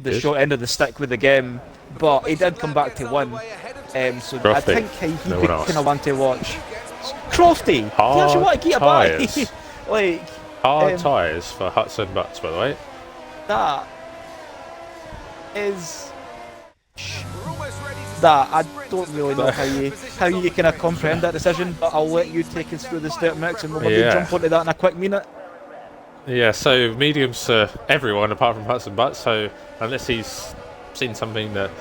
the short end of the stick with the game, but he did come back to win. So I Crofty. think he'd No be one else. kind of one to watch. Crofty, he actually Hard want to get a bye. tyres. Like Hard um, tyres for Hudson Butts, by the way. that is that. I don't really know how you kind of comprehend that decision, but I'll let you take us through the start mix and we'll maybe jump onto that in a quick minute. Yeah, so mediums for everyone apart from Hudson Butts, so unless he's seen something that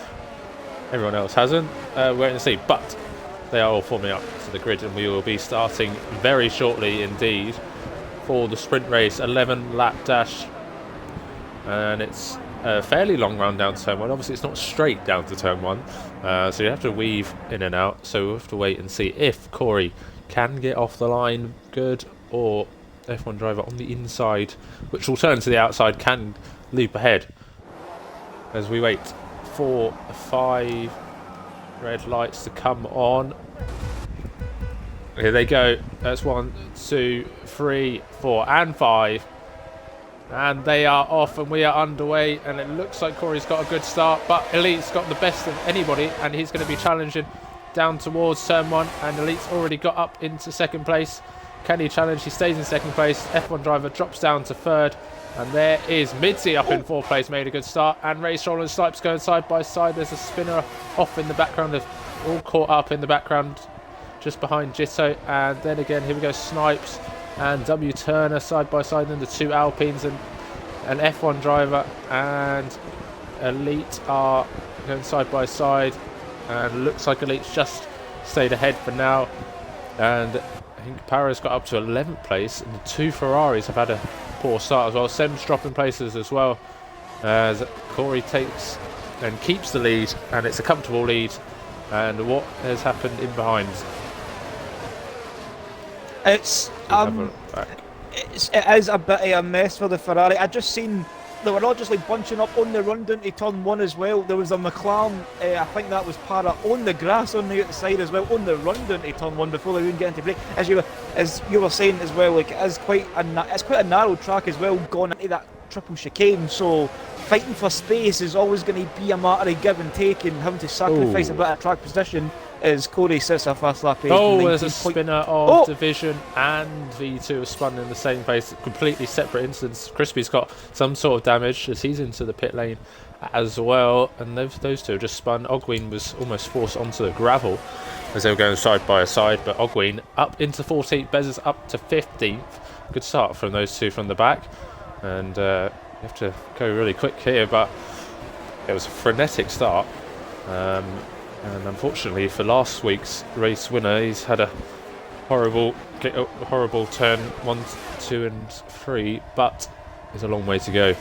everyone else hasn't, wait and see. But they are all forming up to the grid and we will be starting very shortly indeed for the sprint race, 11 lap dash. And it's a fairly long run down to turn 1. Obviously it's not straight down to turn 1, so you have to weave in and out. So we'll have to wait and see if Corey can get off the line good, or F1 driver on the inside, which will turn to the outside, can loop ahead. As we wait for 5 red lights to come on. Here they go. That's 1, 2, 3, 4 and 5. And they are off and we are underway, and it looks like Corey's got a good start, but Elite's got the best of anybody and he's going to be challenging down towards turn 1, and Elite's already got up into second place. Can he challenge? He stays in second place. F1 driver drops down to third, and there is Midzi up in fourth place, made a good start, and Ray Stroll and Snipes going side by side. There's a spinner off in the background, they're all caught up in the background just behind Jitto, and then again here we go, Snipes and W Turner side by side, and the 2 Alpines and an F1 driver and Elite are going side by side, and looks like Elite's just stayed ahead for now. And I think Para's got up to 11th place, and the 2 Ferraris have had a poor start as well. Sem's dropping places as well, as Corey takes and keeps the lead, and it's a comfortable lead. And what has happened in behind? It is a bit of a mess for the Ferrari. I just seen they were all just like bunching up on the run down to turn 1 as well. There was a Mckeon, I think that was Para, on the grass on the outside as well, on the run down to turn 1 before they even get into break. As you were saying as well, like it's quite a narrow track as well, going into that triple chicane. So fighting for space is always going to be a matter of give and take, and having to sacrifice a bit of track position as Corey sits a first lap. There's a spinner of Division and V2 have spun in the same place, completely separate incidents. Crispy's got some sort of damage as he's into the pit lane as well, and those 2 have just spun. Ogween was almost forced onto the gravel as they were going side by side, but Ogween up into 14th, Bez is up to 15th. Good start from those 2 from the back, and you have to go really quick here, but it was a frenetic start. And unfortunately for last week's race winner, he's had a horrible turn 1, 2 and 3, but there's a long way to go.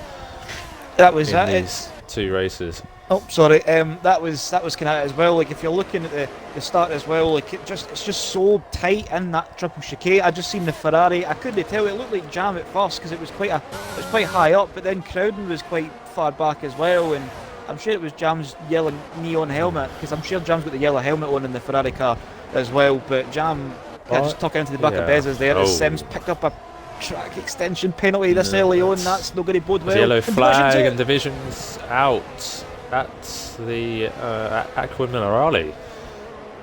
That was in these 2 races. Oh, sorry. That was kind of as well. Like if you're looking at the start as well, like it's just so tight in that triple chicane. I just seen the Ferrari. I couldn't tell. It looked like jam at first because it was quite high up, but then Crowden was quite far back as well, and I'm sure it was Jam's yellow neon helmet, because I'm sure Jam's got the yellow helmet on in the Ferrari car as well. But Jam just tuck into the back of Bezos there. As Sims picked up a track extension penalty this early on. That's not going to bode well. Yellow flag and Division's out at the Aqua Minerale,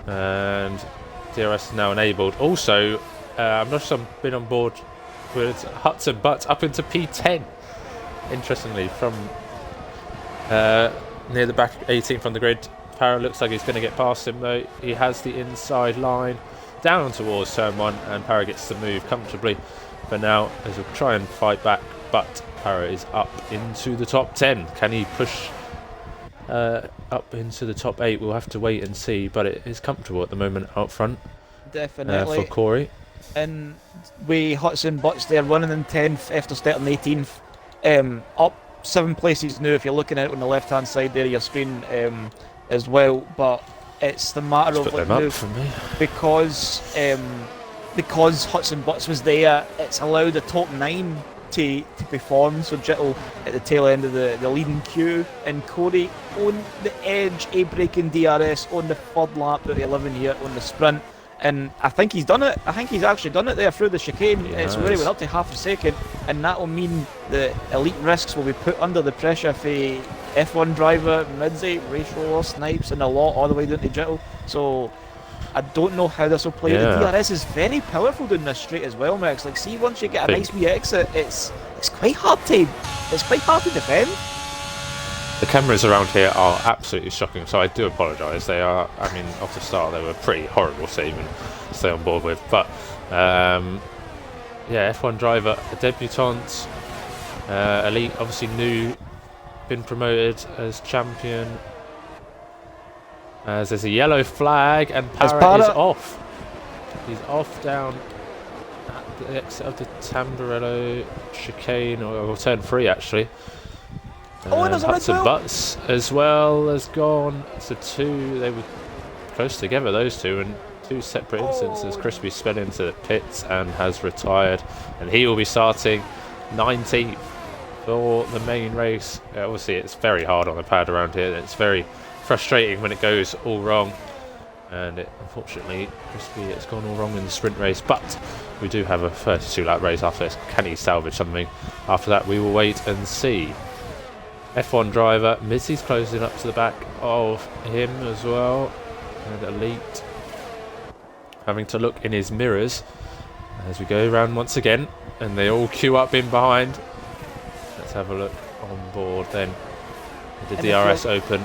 and DRS is now enabled. Also, I'm not sure I've been on board with Hudson Butts up into P10. Interestingly, from near the back 18th on the grid. Para looks like he's going to get past him though. He has the inside line down towards turn 1, and Para gets to move comfortably for now as he'll try and fight back, but Para is up into the top 10. Can he push up into the top 8? We'll have to wait and see, but it is comfortable at the moment out front. Definitely. For Corey. And we Hudson Butts there running in 10th after starting 18th. Up 7 places now if you're looking at it on the left hand side there of your screen as well, but it's the matter of like now, for me. because Hudson Butts was there, it's allowed the top 9 to perform. So Jittle at the tail end of the leading queue, and Corey on the edge, a breaking DRS on the 3rd lap at the 11 here on the sprint. And I think he's done it. I think he's actually done it there through the chicane. It's where he went up to half a second, and that will mean the elite risks will be put under the pressure for F1 driver, Midzi, race roller, Snipes, and a lot all the way down to Jittle. So I don't know how this will play. The DRS is very powerful down this straight as well, Max. Like, see, once you get a nice wee exit, it's quite hard to defend. The cameras around here are absolutely shocking, so I do apologise. They are, I mean, off the start they were pretty horrible to even stay on board with. But yeah, F1 driver, a debutante, elite, obviously new, been promoted as champion. As there's a yellow flag and Parra is off. He's off down at the exit of the Tamburello chicane, or turn 3 actually. There's a Hudson Butts as well has gone. So they were close together, those two, and 2 separate instances. Crispy sped into the pits and has retired, and he will be starting 19th for the main race. Obviously, it's very hard on the pad around here. It's very frustrating when it goes all wrong, and unfortunately, Crispy, it's gone all wrong in the sprint race. But we do have a 32-lap race after this. Can he salvage something? After that, we will wait and see. F1 driver, Mizzy's closing up to the back of him as well, and elite having to look in his mirrors as we go around once again, and they all queue up in behind. Let's have a look on board then. The DRS open.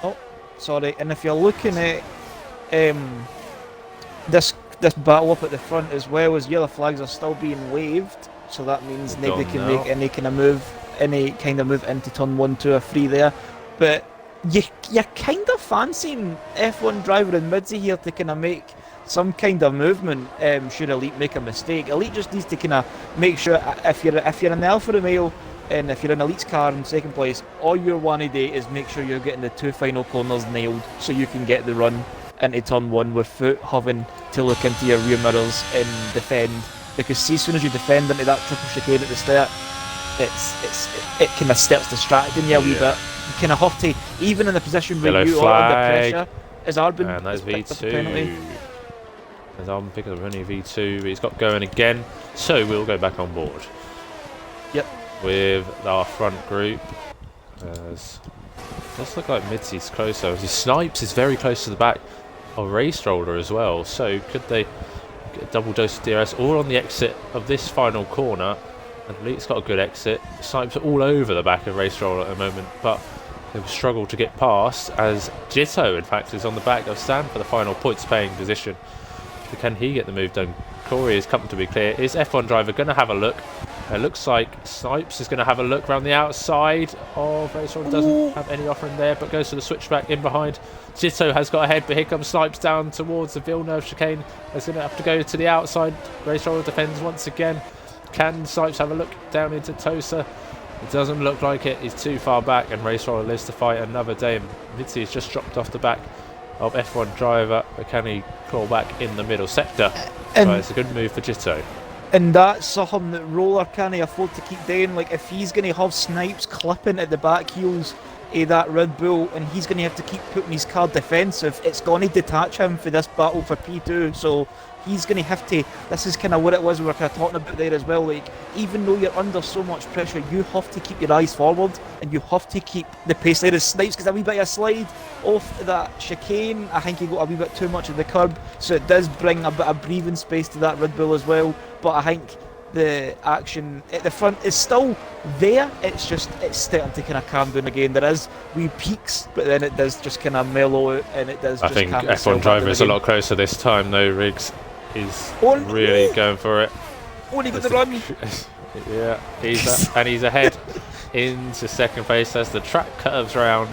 Oh, sorry. And if you're looking at this battle up at the front as well, as yellow flags are still being waved, so that means nobody can make any kind of move into turn 1, 2 or 3 there. But you're kind of fancying F1 driver and Midzi here to kind of make some kind of movement should Elite make a mistake. Elite just needs to kind of make sure, if you're in the Alfa Romeo and if you're in Elite's car in second place, all you want to do is make sure you're getting the 2 final corners nailed so you can get the run into turn 1 without having to look into your rear mirrors and defend. Because see, as soon as you defend into that triple chicane at the start, it kind of starts distracting you a wee bit. You kind of have to, even in the position where you are under pressure, as Arbin has picked up a penalty. As Arbin picked up only V2, but he's got going again, so we'll go back on board. Yep. With our front group. It does look like Midsy's closer. Snipes is very close to the back of Race Roller as well, so could they get a double dose of DRS all on the exit of this final corner? And Elite's got a good exit. Snipes are all over the back of Race Roller at the moment, but they will struggle to get past, as Jitto in fact is on the back of Stan for the final points paying position. But can he get the move done? Corey is comfortably clear. Is F1 driver going to have a look? It looks like Snipes is going to have a look around the outside of Race Roller. Doesn't have any offering there, but goes to the switchback in behind. Jitto has got ahead, but here comes Snipes down towards the Villeneuve chicane. He's going to have to go to the outside. Race Roller defends once again. Can Snipes have a look down into Tosa? It doesn't look like it. He's too far back, and Race Roller lives to fight another day. Mitzi has just dropped off the back of F1 driver, but can he claw back in the middle sector? So it's a good move for Jitto. And that's something that Roller can't afford to keep doing. Like, if he's going to have Snipes clipping at the back heels of that Red Bull, and he's going to have to keep putting his car defensive, it's going to detach him for this battle for P2. So he's going to have to, this is kind of what it was we were kind of talking about there as well, like, even though you're under so much pressure, you have to keep your eyes forward, and you have to keep the pace there. As Snipes gets a wee bit of a slide off that chicane, I think he got a wee bit too much of the curb, so it does bring a bit of breathing space to that Red Bull as well. But I think the action at the front is still there, it's starting to kind of calm down again. There is wee peaks, but then it does just kind of mellow out, and it does. I think F1 driver is a lot closer this time though. Riggs is really going for it. Only got the run. Yeah, he's ahead into second place as the track curves round.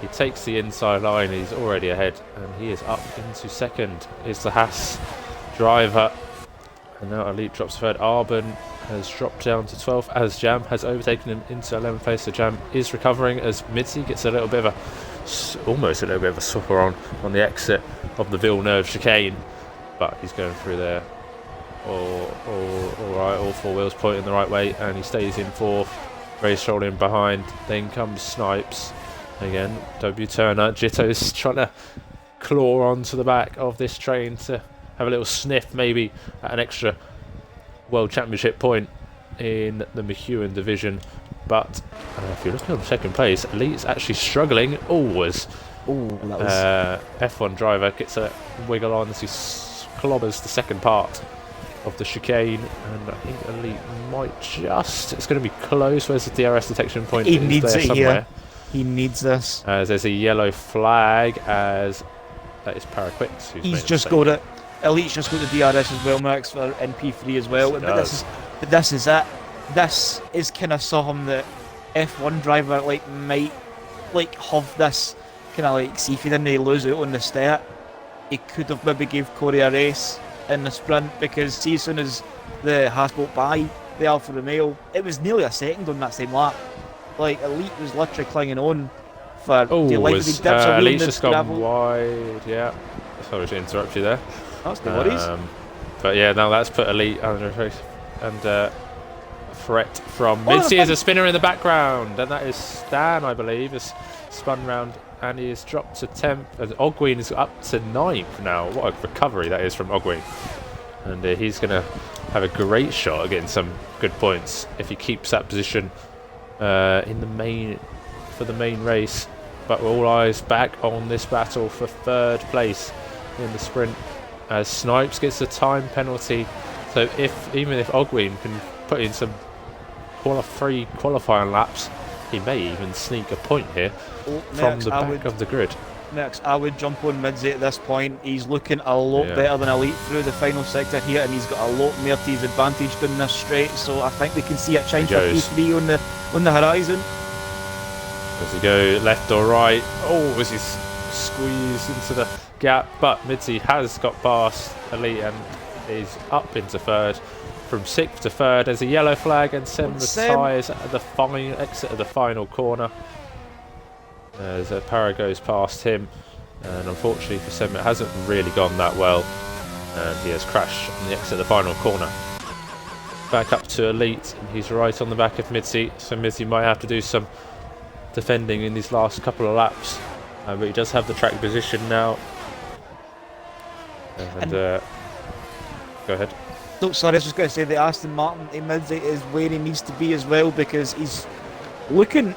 He takes the inside line, he's already ahead, and he is up into second. Is the Haas driver. And now Elite drops third. Arbin has dropped down to 12th as Jam has overtaken him into 11th place. So Jam is recovering as Mitzi gets almost a little bit of a swapper on the exit of the Villeneuve chicane. But he's going through there. All right, all 4 wheels pointing the right way, and he stays in 4th. Race rolling behind. Then comes Snipes. Again, W Turner. Jitto's trying to claw onto the back of this train to have a little sniff maybe at an extra World Championship point in the Mckeon division. But if you're looking on second place, Elite's actually struggling always. That was... F1 driver gets a wiggle on as he clobbers the second part of the chicane, and I think Elite might just... It's going to be close. Where's the DRS detection point? He needs there it somewhere. here. He needs this. There's a yellow flag as that is Paraquix. He's just got it. Elite's just got the DRS as well, Max, for NP3 as well. But this is it. This is kind of something that F1 driver might have this kind of see if he didn't lose out on the start, he could have maybe gave Corey a race in the sprint, because see, as soon as the Haas boat by the Alfa Romeo, it was nearly a second on that same lap. Elite was literally clinging on for Elite's just gone wide. Yeah, sorry to interrupt you there. That's no worries. But yeah, now that's put Elite under race and threat from Mitzi as a spinner in the background, and that is Stan, I believe, is spun round and he is dropped to 10th, and Ogween is up to 9th now. What a recovery that is from Ogween, and he's going to have a great shot at getting some good points if he keeps that position in the main race. But we're all eyes back on this battle for third place in the sprint, as Snipes gets a time penalty. So even if Ogween can put in some free qualifying laps, he may even sneak a point here from the back of the grid. Next, I would jump on Midzi at this point. He's looking a lot better than Elite through the final sector here, and he's got a lot more to his advantage down this straight. So I think we can see a change for P3 on the horizon. Does he go left or right? Oh, as he's squeezed into the gap, but Midzi has got past Elite and is up into third. From 6th to 3rd, there's a yellow flag, and Sem retires at the exit of the final corner. As Para goes past him, and unfortunately for Sem, it hasn't really gone that well, and he has crashed on the exit of the final corner. Back up to Elite, and he's right on the back of Midzi, so Midzi might have to do some defending in these last couple of laps, but he does have the track position now. And go ahead. No, sorry, I was just going to say the Aston Martin Midzi is where he needs to be as well, because he's looking,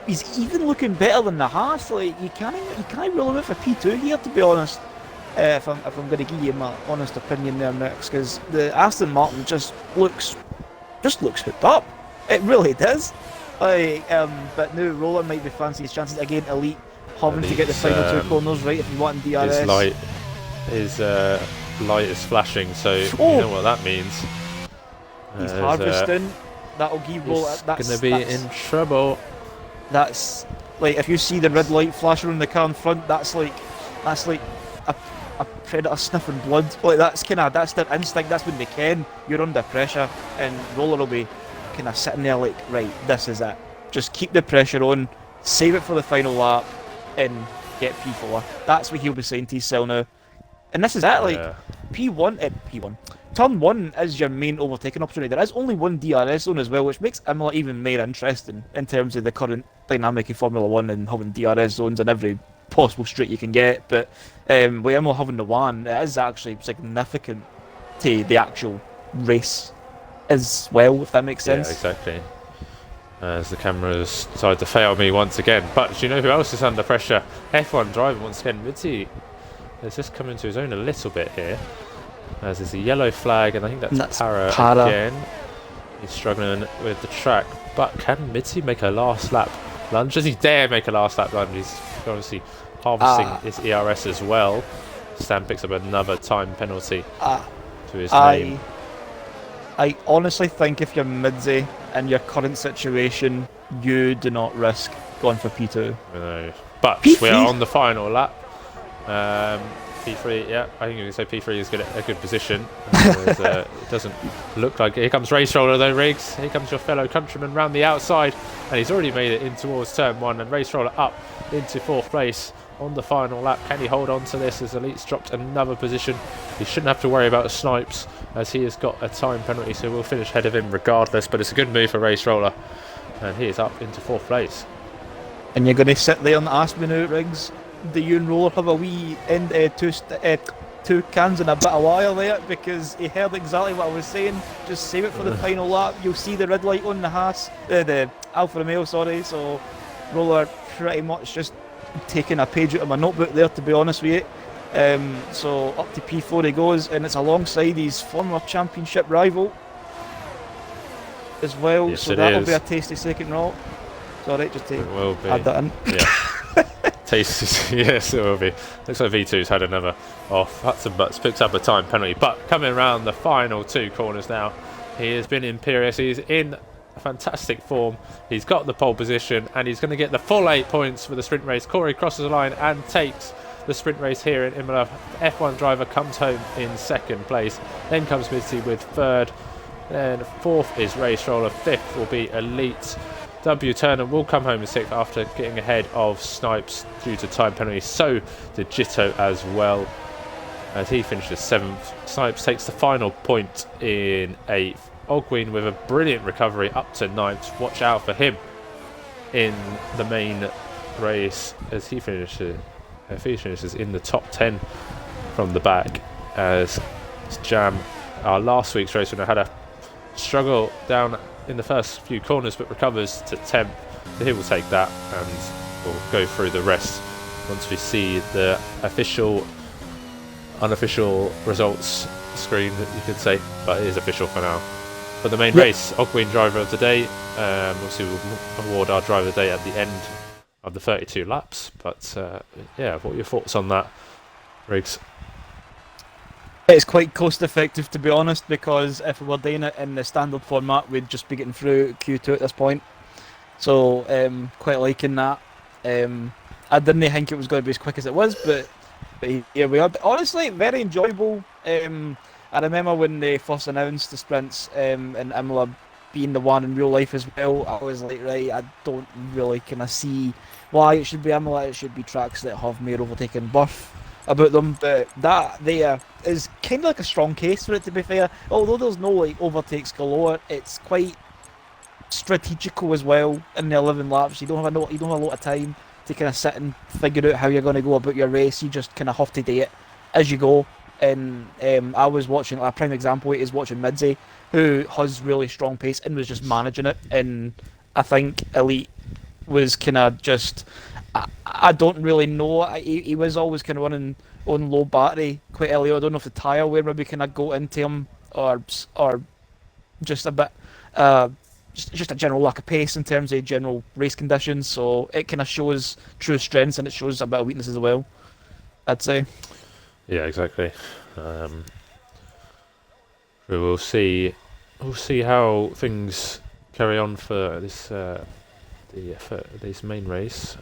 he's even looking better than the Haas. You can't rule him out for P2 here, to be honest. If I'm going to give you my honest opinion there next, because the Aston Martin just looks hooked up. It really does. But now Roller might be fancy his chances again. Elite having to get the final 2 corners right if you want DRS. His light is flashing, so you know what that means. He's harvesting. That'll give Roll. That's going to be in trouble. That's if you see the red light flashing on the car in front, that's like a predator sniffing blood. That's their instinct. That's when they can. You're under pressure, and Roller will be kind of sitting there right, this is it. Just keep the pressure on, save it for the final lap, and get P4. That's what he'll be saying to himself now. And this is it, P1. Turn 1 is your main overtaking opportunity. There is only one DRS zone as well, which makes Imola even more interesting in terms of the current dynamic of Formula 1 and having DRS zones in every possible straight you can get. But with Imola having the one, it is actually significant to the actual race as well, if that makes sense. Yeah, exactly. As the cameras decide to fail me once again. But do you know who else is under pressure? F1 driver once again, Mitzi. Has just come into his own a little bit here, as there's a yellow flag, and I think that's Para again. He's struggling with the track, but can Mitzi make a last lap lunge? Does he dare make a last lap lunge? He's obviously harvesting his ERS as well. Stan picks up another time penalty to his name. I honestly think if you're Midzi in your current situation, you do not risk going for P2. No. But P3. We are on the final lap. P3, yeah, I think you can say P3 is a good position. It doesn't look like it. Here comes Race Roller though, Riggs. Here comes your fellow countryman round the outside, and he's already made it in towards turn 1, and Race Roller up into 4th place on the final lap. Can he hold on to this as Elite's dropped another position? He shouldn't have to worry about Snipes, as he has got a time penalty, so we'll finish ahead of him regardless, but it's a good move for Race Roller, and he is up into 4th place. And you're going to sit there and ask me now, Riggs, do you and Roller have a wee two cans and a bit of wire there? Because he heard exactly what I was saying. Just save it for the final lap. You'll see the red light on the the Alfa Romeo, sorry. So Roller pretty much just taking a page out of my notebook there, to be honest with you. So up to P4 he goes, and it's alongside his former championship rival as well. Yes, so that'll be a tasty second roll. Sorry, just to add that in. Yeah. Tasty. Yes, it will be. Looks like V2's had another off. Hudson Butts picks up a time penalty, but coming around the final two corners now, he has been imperious. He's in fantastic form. He's got the pole position, and he's going to get the full 8 points for the sprint race. Corey crosses the line and takes the sprint race here in Imola. F1 driver comes home in second place. Then comes Mitzi with third. Then fourth is Race Roller. Fifth will be Elite. W. Turner will come home in sixth after getting ahead of Snipes due to time penalty. So did Jitto as well, as he finishes seventh. Snipes takes the final point in eighth. Ogween with a brilliant recovery up to ninth. Watch out for him in the main race as he finishes in the top 10 from the back, as Jam, our last week's race winner, had a struggle down in the first few corners but recovers to 10th. So he will take that, and we'll go through the rest once we see the unofficial results screen, you could say, but it is official for now. For the main race, Ogween driver of the day. Obviously we'll award our driver of the day at the end of the 32 laps, but yeah, what are your thoughts on that, Riggs? It's quite cost effective, to be honest, because if we were doing it in the standard format, we'd just be getting through Q2 at this point. So quite liking that. I didn't think it was going to be as quick as it was, but here we are. But honestly, very enjoyable. I remember when they first announced the sprints and Imola being the one in real life as well, I was like, right, I don't really kind of see why it should be Imola. It should be tracks that have more overtaking birth about them, but that there is kind of like a strong case for it, to be fair. Although there's no like overtakes galore, it's quite strategical as well in the 11 laps. You don't have a lot of time to kind of sit and figure out how you're going to go about your race. You just kind of have to do it as you go. And I was watching, a prime example is watching Midzi, who has really strong pace and was just managing it. And I think Elite was kind of just, I don't really know. He was always kind of running on low battery quite early. I don't know if the tyre wear maybe kind of got into him, or just a bit, just a general lack of pace in terms of general race conditions. So it kind of shows true strengths and it shows a bit of weakness as well, I'd say. Yeah, exactly. We'll see how things carry on for this this main race.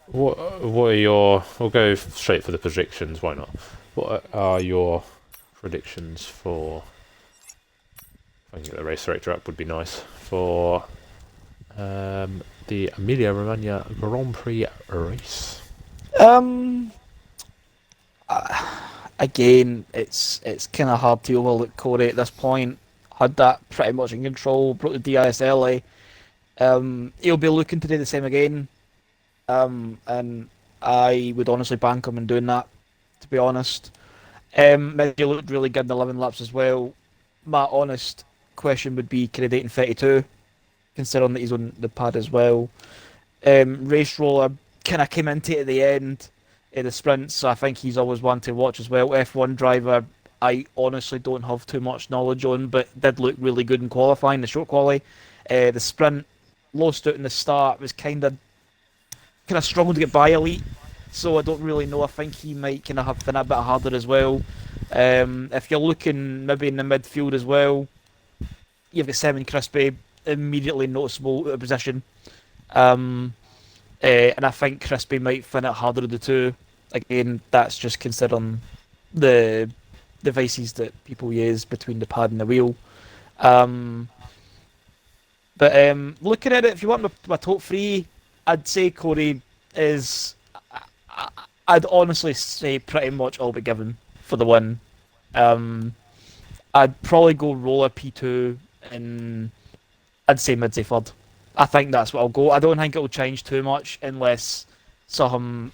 What are your? We'll go straight for the predictions. Why not? What are your predictions for? If I can get the race director up, would be nice for the Emilia Romagna Grand Prix race. Again, it's kind of hard to overlook Corey at this point. Had that pretty much in control, broke the DRS early. He'll be looking to do the same again, and I would honestly bank him in doing that, to be honest. Maybe looked really good in 11 laps as well. My honest question would be, can he do it in 32, considering that he's on the pad as well. Race Roller kind of came into it at the end of the sprint, so I think he's always one to watch as well. F1 driver, I honestly don't have too much knowledge on, but did look really good in qualifying, the short quali. The sprint, lost out in the start, was kind of struggled to get by Elite, so I don't really know. I think he might kind of have been a bit harder as well. If you're looking maybe in the midfield as well, you've got Simon Crispy, immediately noticeable out of position. And I think Crispy might find it harder of the two. Again, that's just considering the devices that people use between the pad and the wheel. But looking at it, if you want my top three, I'd say Corey is, I'd honestly say pretty much all but given for the win. I'd probably go Roller P2, and I'd say Midday third. I think that's what I'll go. I don't think it'll change too much unless some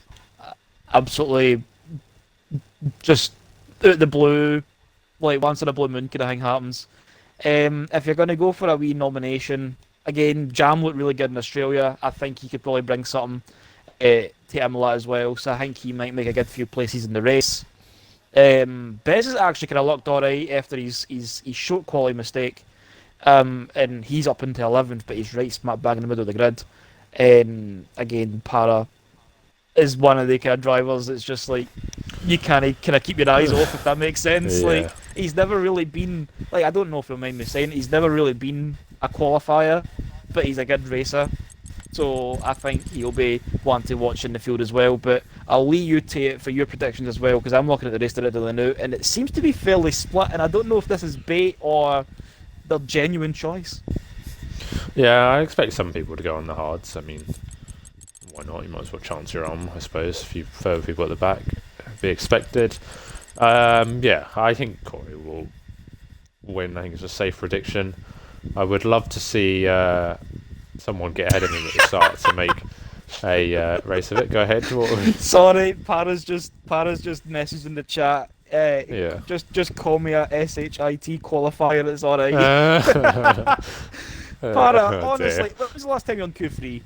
absolutely just out the blue, like once in a blue moon kind of thing happens. If you're going to go for a wee nomination, again, Jam looked really good in Australia. I think he could probably bring something to Imola as well, so I think he might make a good few places in the race. Bez is actually kind of looked alright after his short quality mistake, and he's up into 11th, but he's right smack bang in the middle of the grid. Again, Para is one of the kind of drivers that's just like you can't kind of keep your eyes off, if that makes sense. Yeah. Like he's never really been like, I don't know if you'll mind me saying, he's never really been a qualifier, but he's a good racer. So I think he'll be one to watch in the field as well. But I'll leave you to it for your predictions as well, because I'm looking at the race director now, and it seems to be fairly split. And I don't know if this is bait or their genuine choice. Yeah, I expect some people to go on the hards. I mean, why not? You might as well chance your arm, I suppose. A few further people at the back be expected. Yeah, I think Corey will win. I think it's a safe prediction. I would love to see someone get ahead of him at the start to make a race of it. Go ahead. Sorry, Para's just messaged in the chat. Yeah. Just call me a SHIT qualifier. It's alright. Para, honestly, when was the last time you on Q3?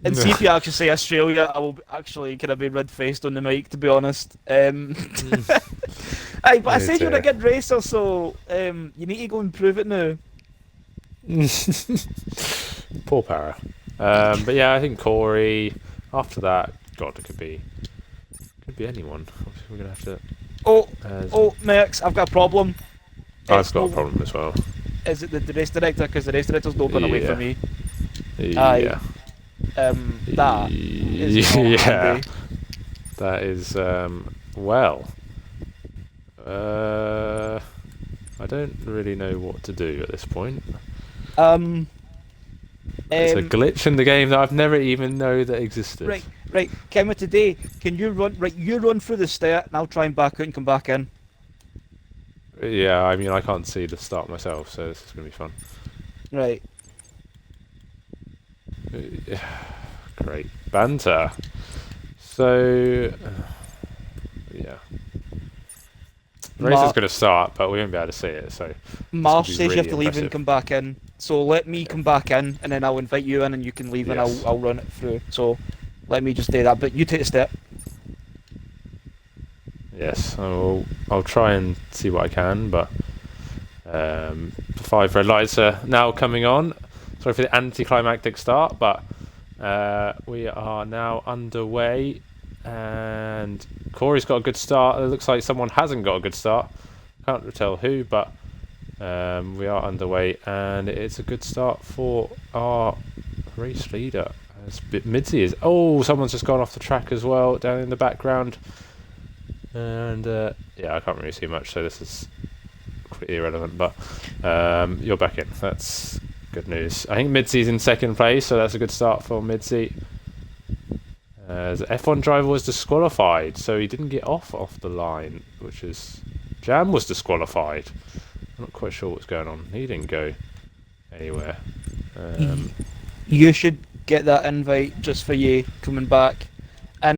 And see if you actually say Australia, I will actually kind of be red-faced on the mic, to be honest. Aye, but I said you're a good racer, so you need to go and prove it now. Poor Para. But yeah, I think Corey. After that, God, it could be anyone. Obviously, we're gonna have to. Oh, Max, I've got a problem. I've got a problem as well. Is it the race director? Because the race director's not going away from me. Yeah. That is not handy. That is well. I don't really know what to do at this point. It's a glitch in the game that I've never even known that existed. Right. Kemma, today, can you run? Right, you run through the start, and I'll try and back out and come back in. Yeah, I mean, I can't see the start myself, so this is gonna be fun. Right. Great banter. So, yeah. The race is going to start, but we won't be able to see it, so... Marsh says you have to leave and come back in. So let me come back in, and then I'll invite you in, and you can leave, and I'll run it through. So let me just do that, but you take a step. Yes, I'll try and see what I can, but... the 5 red lights are now coming on. Sorry for the anticlimactic start, but we are now underway. And Corey's got a good start. It looks like someone hasn't got a good start. Can't tell who, but we are underway, and it's a good start for our race leader. Midzi is. Oh, someone's just gone off the track as well down in the background. And yeah, I can't really see much, so this is pretty irrelevant. But you're back in. That's good news. I think Midzi's in second place, so that's a good start for Midzi. The F1 driver was disqualified, so he didn't get off the line, which is... Jam was disqualified. I'm not quite sure what's going on. He didn't go anywhere. You should get that invite just for you coming back. And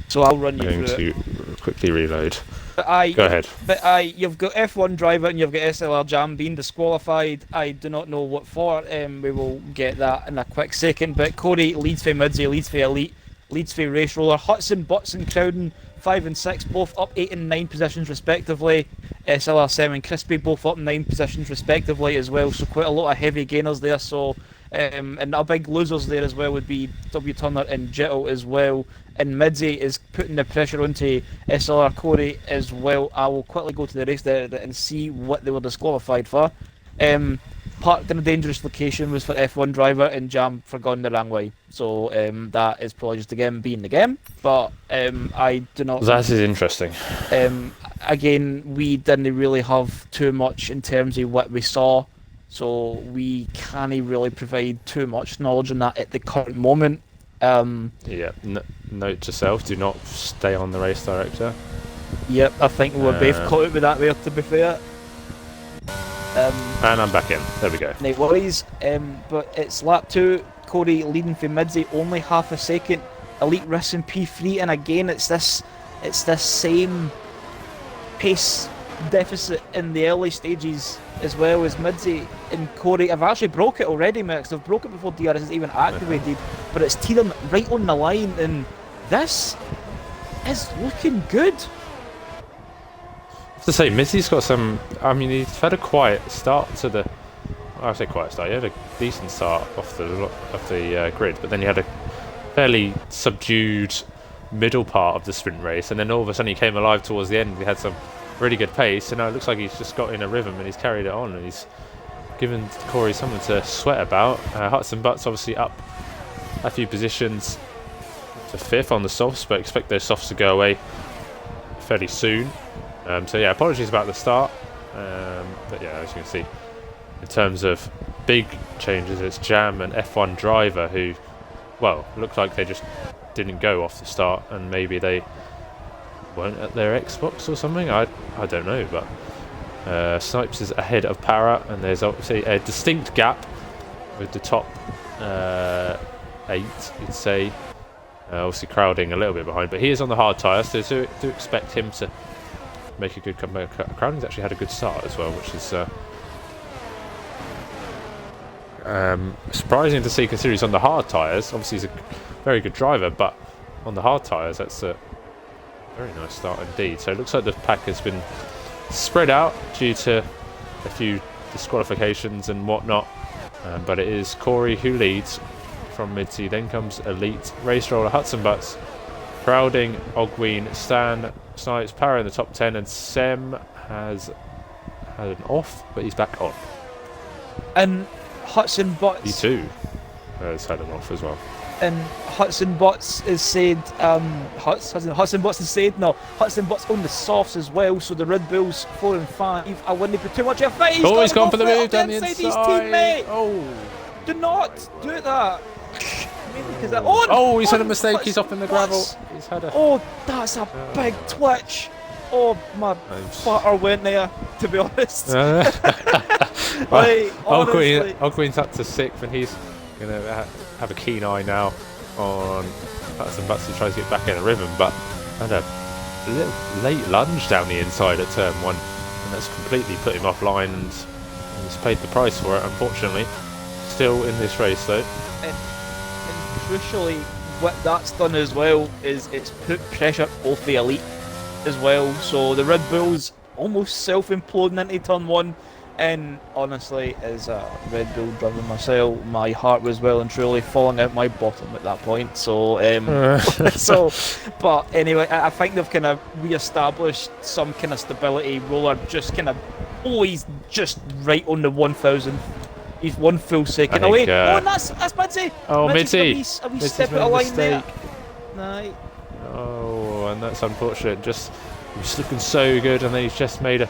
so I'll run you through it. I'm going to quickly reload. Go ahead. But you've got F1 driver and you've got SLR Jam being disqualified. I do not know what for. We will get that in a quick second. But Corey leads for Midzi, leads for Elite, leads for Race Roller. Hudson, Butson, Crowden, 5 and 6, both up 8 and 9 positions respectively. SLR 7 and Crispy both up 9 positions respectively as well. So quite a lot of heavy gainers there. So and our big losers there as well would be W Turner and Jittle as well. And Midzi is putting the pressure onto SLR Corey as well. I will quickly go to the race there and see what they were disqualified for. Parked in a dangerous location was for F1 driver, and Jam for going the wrong way. So that is probably just the game being the game. But I do not... That is interesting. Again, we didn't really have too much in terms of what we saw. So we can't really provide too much knowledge on that at the current moment. Yeah, note to self, do not stay on the race director. Yep, I think we were both caught out with that there, to be fair. And I'm back in. There we go. No worries. But it's lap 2. Corey leading for Midzi, only half a second. Elite Risks in P3, and again it's this same pace deficit in the early stages as well as Midzi and Corey. I've actually broke it already, Max. I've broke it before DRS is even activated, but it's tearing right on the line, and this is looking good. I have to say, Midzi's got some. I mean, he's had a quiet start to the. I say quiet start. He had a decent start off the grid, but then he had a fairly subdued middle part of the sprint race, and then all of a sudden he came alive towards the end. He had some really good pace, and now it looks like he's just got in a rhythm and he's carried it on, and he's given Corey something to sweat about. Hudson Butts obviously up a few positions to 5th on the softs, but expect those softs to go away fairly soon. So yeah, apologies about the start, but yeah, as you can see, in terms of big changes, it's Jam and F1 driver who, well, looked like they just didn't go off the start, and maybe they weren't at their Xbox or something. I don't know, but Snipes is ahead of Para, and there's obviously a distinct gap with the top 8, you'd say. Obviously crowding a little bit behind, but he is on the hard tyres, so do expect him to make a good comeback. Crowding's actually had a good start as well, which is surprising to see, considering he's on the hard tyres. Obviously he's a very good driver, but on the hard tyres that's a very nice start indeed. So it looks like the pack has been spread out due to a few disqualifications and whatnot, but it is Corey who leads from Midzi. Then comes Elite, Race Roller, Hudson Butts, Crowding, Ogween, Stan, Snipes, Para in the top 10, and Sem has had an off, but he's back on. And Hudson Butts. V2 has had an off as well. And Hudson Butts is said, Hudson Butts is said, no, Hudson Butts on the softs as well, so the Red Bulls 4 and 5, I wouldn't put too much of a fight. He's gone for the move down the inside. His teammate. Oh. Do not do that. He's had a mistake. He's off in the gravel. He's had a. Oh, that's a big twitch. Oh, my flutter went there, to be honest. Ogween's up to 6th, and he's going to have a keen eye now on Hudson Butts, who tries to get back in a rhythm, but had a little late lunge down the inside at turn 1, and that's completely put him offline, and he's paid the price for it, unfortunately. Still in this race, though. And crucially, what that's done as well is it's put pressure off the Elite as well. So the Red Bulls almost self-imploding into turn 1. And honestly, as a Red Bull driver myself, my heart was well and truly falling out my bottom at that point. So, but anyway, I think they've kind of re-established some kind of stability. Roller just kind of, he's just right on the 1,000. He's 1 full second away. And that's Midzi. Oh, Midzi. A wee step out of line there. Nah. Oh, and that's unfortunate. Just he was looking so good, and then he's just made a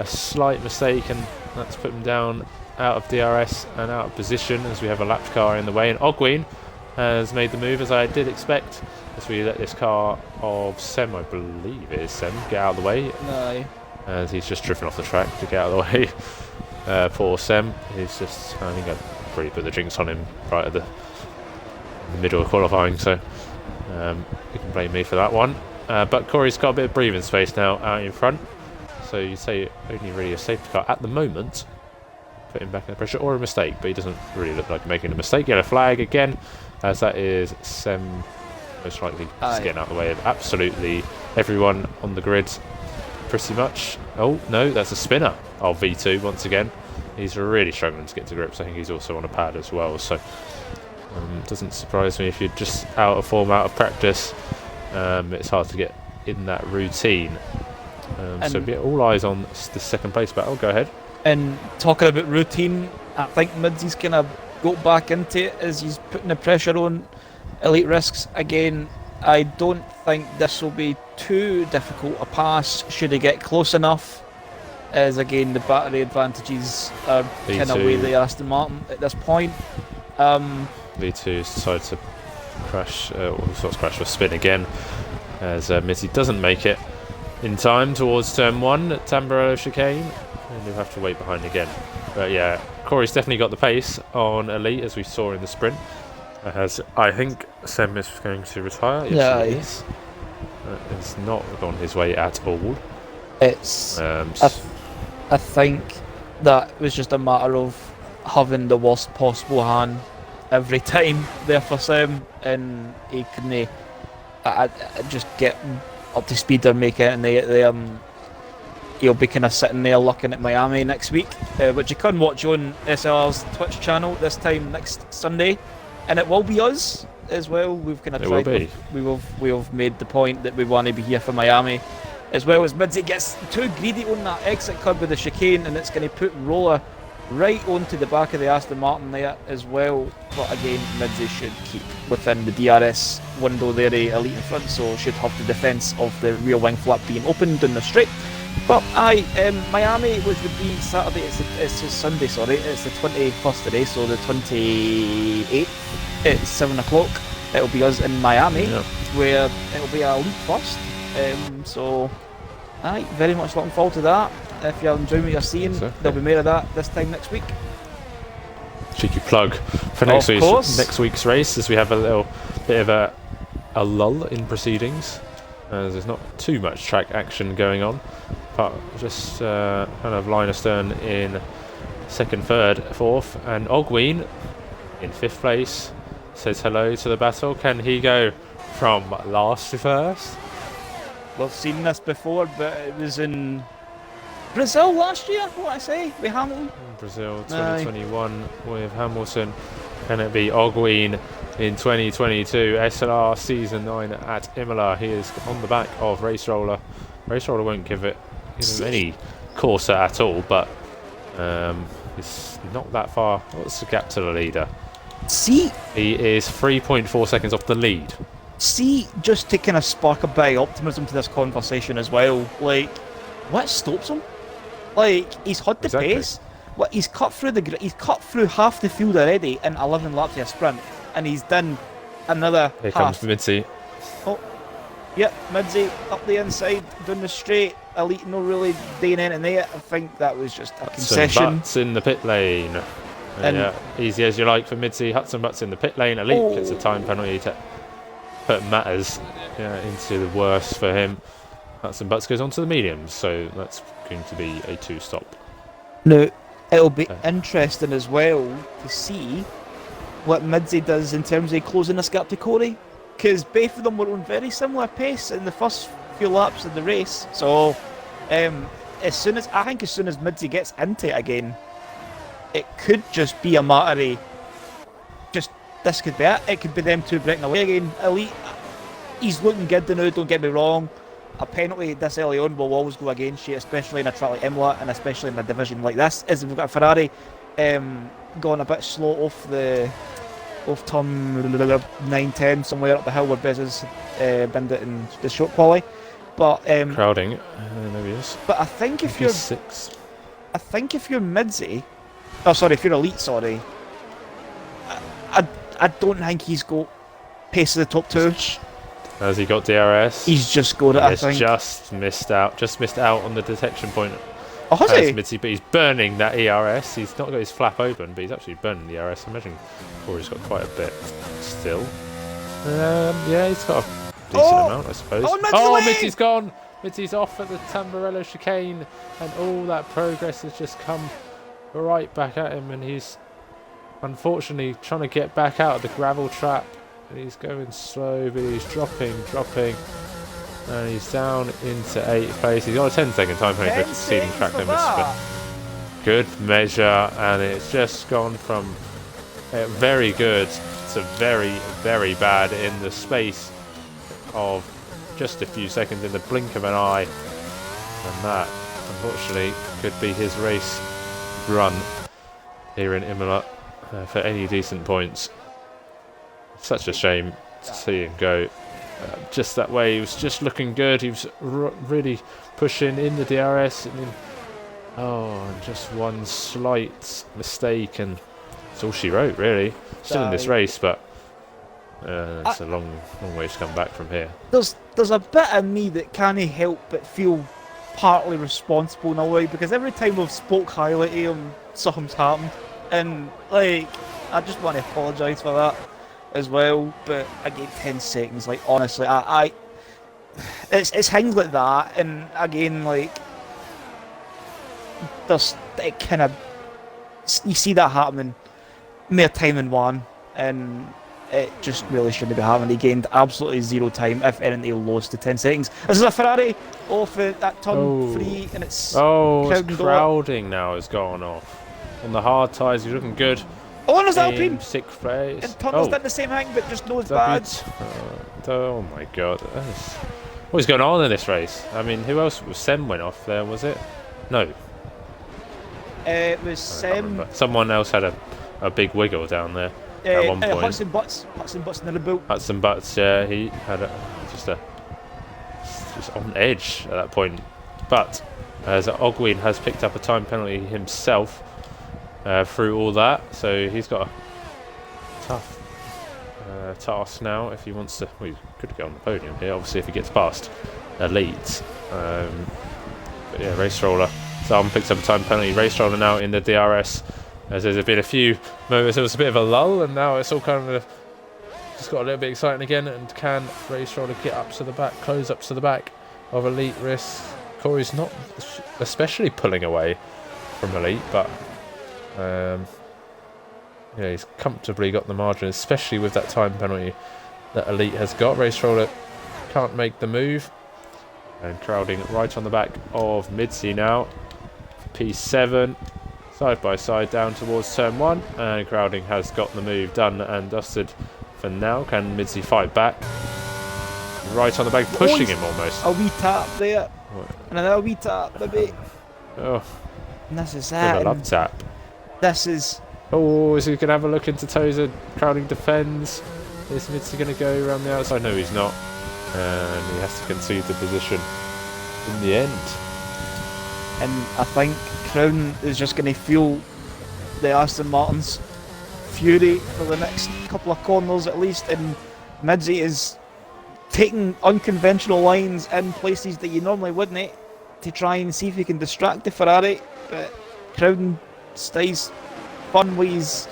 slight mistake, and that's put him down out of DRS and out of position as we have a lapped car in the way. And Ogween has made the move, as I did expect, as we let this car of Sem, I believe it is Sem, get out of the way. No. As he's just driven off the track to get out of the way. Poor Sem, he's just, I think I probably put the jinx on him right at the middle of qualifying, so you can blame me for that one. But Corey's got a bit of breathing space now out in front, so you'd say only really a safety car at the moment, put him back in the pressure, or a mistake, but he doesn't really look like making a mistake. Yellow flag again, as that is Sem most likely just getting out of the way of absolutely everyone on the grid. Pretty much. Oh no, that's a spinner. Oh, V2 once again. He's really struggling to get to grips. I think he's also on a pad as well, so doesn't surprise me if you're just out of form, out of practice. It's hard to get in that routine. So be all eyes on the second place battle. Go ahead. And talking about routine, I think Midzi's kind of got back into it as he's putting the pressure on Elite Risks again. I don't think this will be too difficult a pass should he get close enough, as again the battery advantages are kind of way the Aston Martin at this point. V2 decided to crash, crash or spin again, as Midzi doesn't make it in time towards turn 1 at Tamburello chicane. and he'll have to wait behind again. But yeah, Corey's definitely got the pace on Elite, as we saw in the sprint. As I think Sem is going to retire. Yes, he is. It's not gone his way at all. It's. I think that was just a matter of having the worst possible hand every time there for Sem, and he couldn't just get up to speed or make it, and he'll be kind of sitting there looking at Miami next week, which you can watch on SLR's Twitch channel this time next Sunday, and it will be us as well. We've kind of tried. We have made the point that we want to be here for Miami, as well as Midzi gets too greedy on that exit curb with the chicane, and it's going to put Roller right onto the back of the Aston Martin there as well. But again, Midzi should keep within the DRS window there, Elite in front, so should have the defence of the rear wing flap being opened in the straight. But Miami, which would be Saturday, it's Sunday, sorry, it's the 21st today, so the 28th, it's 7 o'clock. It'll be us in Miami, where it'll be our Elite first. So, very much looking forward to that. If you're enjoying what you're seeing, there'll be more of that this time next week. Cheeky plug for next week's race, as we have a little bit of a lull in proceedings, as there's not too much track action going on, but just kind of line astern in second, third, fourth, and Ogween in fifth place says hello to the battle. Can he go from last to first? We've seen this before, but it was in Brazil last year, what I say, with Hamilton. Brazil 2021 with Hamilton. Can it be Ogween in 2022? SLR Season 9 at Imola. He is on the back of Race Roller. Race Roller won't give him any Corsa at all, but it's not that far. What's the gap to the leader? See? He is 3.4 seconds off the lead. See, just to kind of spark a bit of optimism to this conversation as well, like, what stops him? Like, he's had the pace. What, he's cut through half the field already in 11 laps of a sprint, and he's done another Here half. comes Midzi. Oh, yep, Midzi up the inside, down the straight. Elite not really doing anything there. I think that was just a concession. Butts in the pit lane. Yeah, easy as you like for Midzi. Hudson Butts in the pit lane. Elite gets a time penalty to put matters into the worst for him. Hudson Butts goes on to the mediums, so that's going to be a 2-stop. Now, it'll be interesting as well to see what Midzi does in terms of closing this gap to Corey, because both of them were on very similar pace in the first few laps of the race. So, as soon as Midzi gets into it again, it could just be a matter of this could be it. It could be them two breaking away again. Elite, he's looking good now, don't get me wrong. A penalty this early on will always go against you, especially in a track like Imola, and especially in a division like this. As we've got a Ferrari going a bit slow off turn 9-10 somewhere up the hill where Bezos binned it in the short quali. But crowding, there he is. But I think if you're Midzi, if you're Elite, sorry, I don't think he's got pace of the top two. Has he got DRS? He's just got it, I think. Just missed out on the detection point. Oh, has he? Midzi, but he's burning that ERS. He's not got his flap open, but he's actually burning the ERS. I imagine Corey's got quite a bit still. Yeah, he's got a decent amount, I suppose. Midzi's gone! Midzi's off at the Tamburello chicane, and all that progress has just come right back at him, and he's unfortunately trying to get back out of the gravel trap. He's going slow, but he's dropping, and he's down into 8th place. He's got a 10-second time penalty for exceeding track limits, but good measure, and it's just gone from very good to very, very bad in the space of just a few seconds, in the blink of an eye, and that, unfortunately, could be his race run here in Imola for any decent points. Such a shame to see him go just that way. He was just looking good. He was really pushing in the DRS, and then just one slight mistake, and that's all she wrote, really. Still in this race, but it's a long way to come back from here. There's a bit of me that can't help but feel partly responsible in a way, because every time we've spoke highly of him, something's happened, and like I just want to apologise for that as well. But again, 10 seconds, like honestly, it's things like that, and again, like there's it kind of you see that happening more time than one, and it just really shouldn't be happening. He gained absolutely zero time, if anything, he lost to 10 seconds. This is a Ferrari off at that turn 3, and it's crowding now has gone off. On the hard tyres, he's looking good. Oh, and there's Alpine! 6th place. And Tunnel's done the same thing, but just no as bad. Oh my god. What is going on in this race? I mean, who else? Sem went off there, was it? No. It was Sem. Someone else had a big wiggle down there at one point. Hudson Butts in the boot. Hudson Butts, yeah, he had just on edge at that point. But as Ogwin has picked up a time penalty himself through all that, so he's got a tough task now if he wants to. Well, he could get on the podium here, obviously, if he gets past Elite. But yeah, Race Roller. Someone picks up a time penalty. Race Roller now in the DRS. As there's been a few moments, there was a bit of a lull, and now it's all kind of just got a little bit exciting again. And can Race Roller get up to the back, close up to the back of Elite Risk? Corey's not especially pulling away from Elite, but yeah, he's comfortably got the margin, especially with that time penalty that Elite has got. Race Roller can't make the move, and crowding right on the back of Midzi now. P7. Side by side down towards turn 1, and crowding has got the move done and dusted for now. Can Midzi fight back? Right on the back, pushing him almost. A wee tap there. What? And another wee tap, maybe. Oh. And this is that. I love tap. This is. Oh, is he going to have a look into Tozer? Crowding defends. Is Midzi going to go around the outside? No, he's not. And he has to concede the position in the end. And I think Crown is just going to feel the Aston Martin's fury for the next couple of corners at least, and Midzi is taking unconventional lines in places that you normally wouldn't to try and see if he can distract the Ferrari, but Crown stays fun with his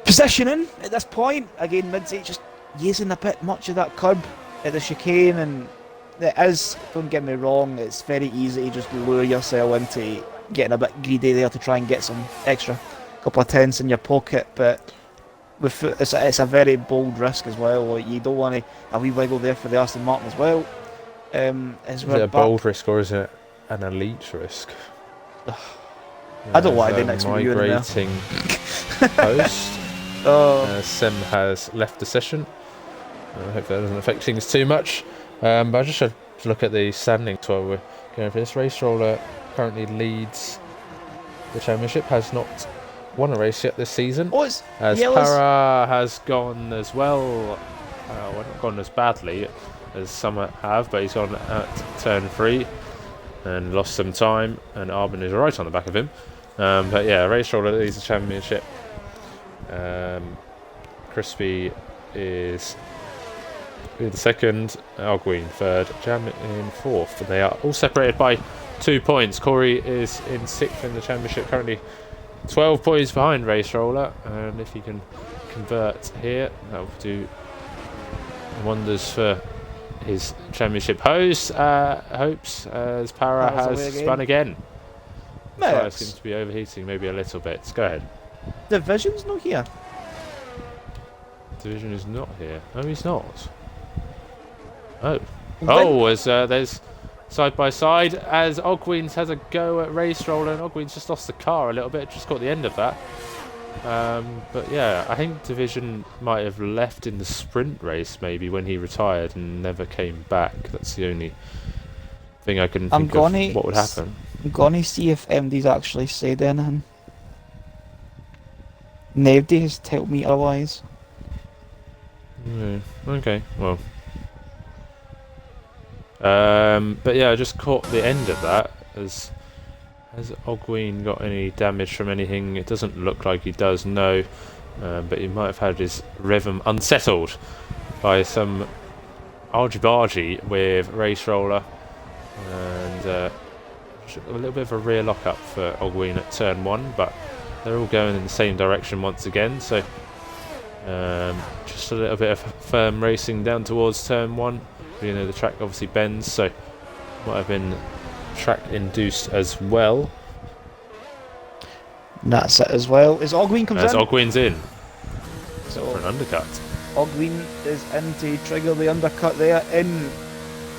positioning at this point. Again, Midzi just using a bit much of that curb at the chicane, and it is, don't get me wrong, it's very easy to just lure yourself into getting a bit greedy there to try and get some extra couple of tenths in your pocket, but it's a very bold risk as well. Like, you don't want a wee wiggle there for the Aston Martin as well. Is it a bold risk or is it an elite risk? I don't want to do next with you in there. Migrating post. Sem has left the session. I hope that doesn't affect things too much. But I just should look at the standings while we're going for this. Race Roller currently leads the championship, has not won a race yet this season. Para has gone as well, not gone as badly as some have, but he's gone at turn 3 and lost some time, and Arbin is right on the back of him. But yeah, Race Roller leads the championship. Crispy is the second, Alguin third, Jam in fourth, and they are all separated by 2 points. Corey is in 6th in the championship, currently 12 points behind Race Roller, and if he can convert here, that will do wonders for his championship hopes, as Para has spun again. The tyre seems to be overheating maybe a little bit. Go ahead. Division's not here. Division is not here. No, he's not. As there's side by side as Ogwins has a go at Race Roller, and Ogwins just lost the car a little bit, just caught the end of that. But yeah, I think Division might have left in the sprint race maybe when he retired and never came back. That's the only thing I can think of what would happen. I'm gonna see if MD's actually said anything. Nobody has told me otherwise. Okay, well. But yeah, I just caught the end of that. Has Ogwin got any damage from anything? It doesn't look like he does, no. But he might have had his rhythm unsettled by some argy-bargy with Race Roller. And A little bit of a rear lock-up for Ogween at turn 1, but they're all going in the same direction once again, so just a little bit of firm racing down towards turn 1. You know, the track obviously bends, so might have been track induced as well. That's it as well. As Ogween comes as in. Ogween's in. So for an undercut. Ogween is in to trigger the undercut there.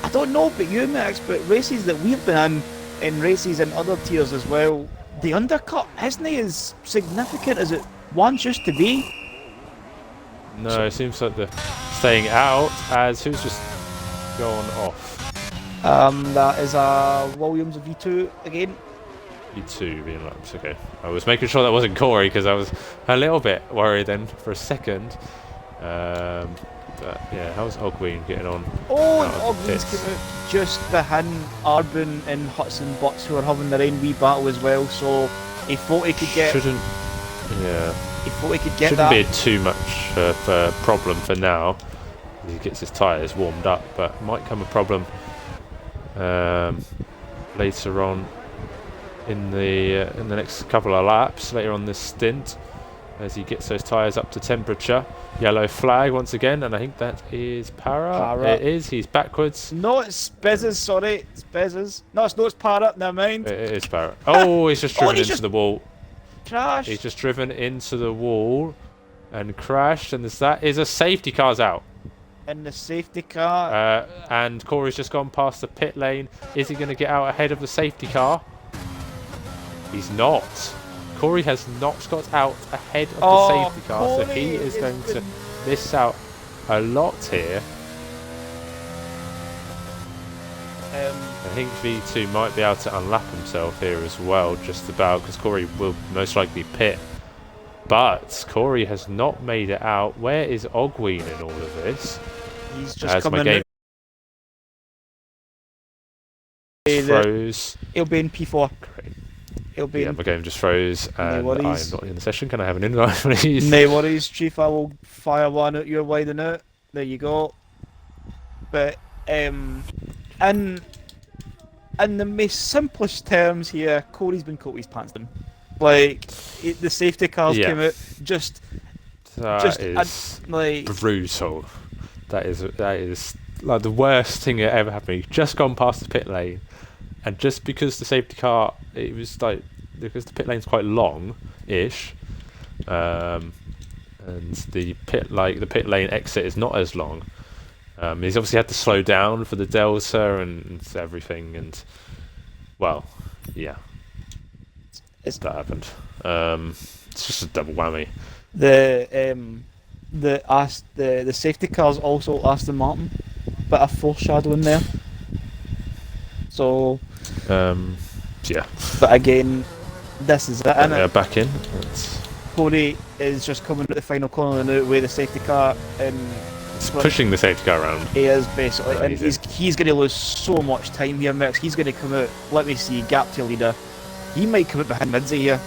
I don't know about you, Max, but races that we've been in races in other tiers as well, the undercut isn't as significant as it once used to be. No, so, it seems like they're staying out. As who's just gone off? That is Williams of V2 again. V2 being laps, okay. I was making sure that wasn't Corey because I was a little bit worried then for a second. But yeah, how's Ogween getting on? Oh, and Ogween's came out just behind Arbon and Hudson Butts, who are having their own wee battle as well. So he thought he could get. He thought he could get shouldn't that. Be too much of a problem for now. He gets his tyres warmed up, but might come a problem later on in the next couple of laps, later on this stint, as he gets those tyres up to temperature. Yellow flag once again, and I think that is Para. It is. He's backwards. No, it's Bezos. Sorry, it's Bezos. No, it's Para. Never mind. It is Para. Oh, he's just driven into the wall. Crashed. He's just driven into the wall and crashed, and that is a safety car's out. In the safety car. And Corey's just gone past the pit lane. Is he going to get out ahead of the safety car? He's not. Corey has not got out ahead of the safety car, Corey, so he is going to miss out a lot here. I think V2 might be able to unlap himself here as well, just about, because Corey will most likely pit. But Corey has not made it out. Where is Ogween in all of this? He's just coming in. Froze. He'll be in P4. Great. He'll be my game just froze, and no I'm not in the session. Can I have an invite, please? No worries, Chief. I will fire one at your wide and out. There you go. But in the most simplest terms here, Corey's been caught with his pants down. Like the safety cars came out just like brutal. That is like the worst thing that ever happened. He's just gone past the pit lane, and just because the safety car, it was like because the pit lane's quite long-ish, and the pit lane exit is not as long. He's obviously had to slow down for the delta and everything, and well, yeah. That happened. It's just a double whammy. The safety cars also Aston Martin, bit of foreshadowing there. So yeah. But again, this is it. Yeah, back in. Corey is just coming at the final corner now with the safety car and it's pushing the safety car around. He is basically, and he's going to lose so much time here, Mix. He's going to come out. Let me see, gap to leader. He might come out behind Midzi here,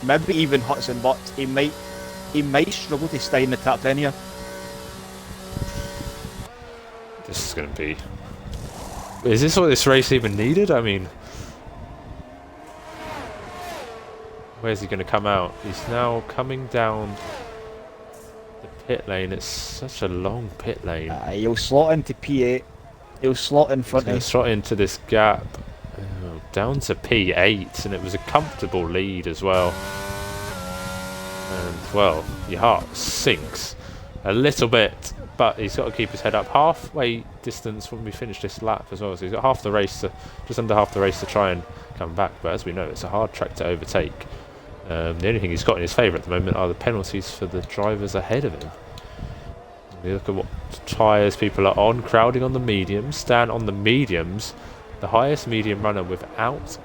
maybe even Hudson, but he might struggle to stay in the top 10 here. This is going to be. Is this what this race even needed? I mean, where's he going to come out? He's now coming down the pit lane. It's such a long pit lane. He'll slot into P8. He'll slot in front. He'll slot into this gap. Down to P8, and it was a comfortable lead as well. And well, your heart sinks a little bit, but he's got to keep his head up. Halfway distance when we finish this lap as well, so he's got just under half the race to try and come back. But as we know, it's a hard track to overtake. The only thing he's got in his favour at the moment are the penalties for the drivers ahead of him. We look at what tyres people are on, crowding on the mediums, Stan on the mediums. The highest medium runner without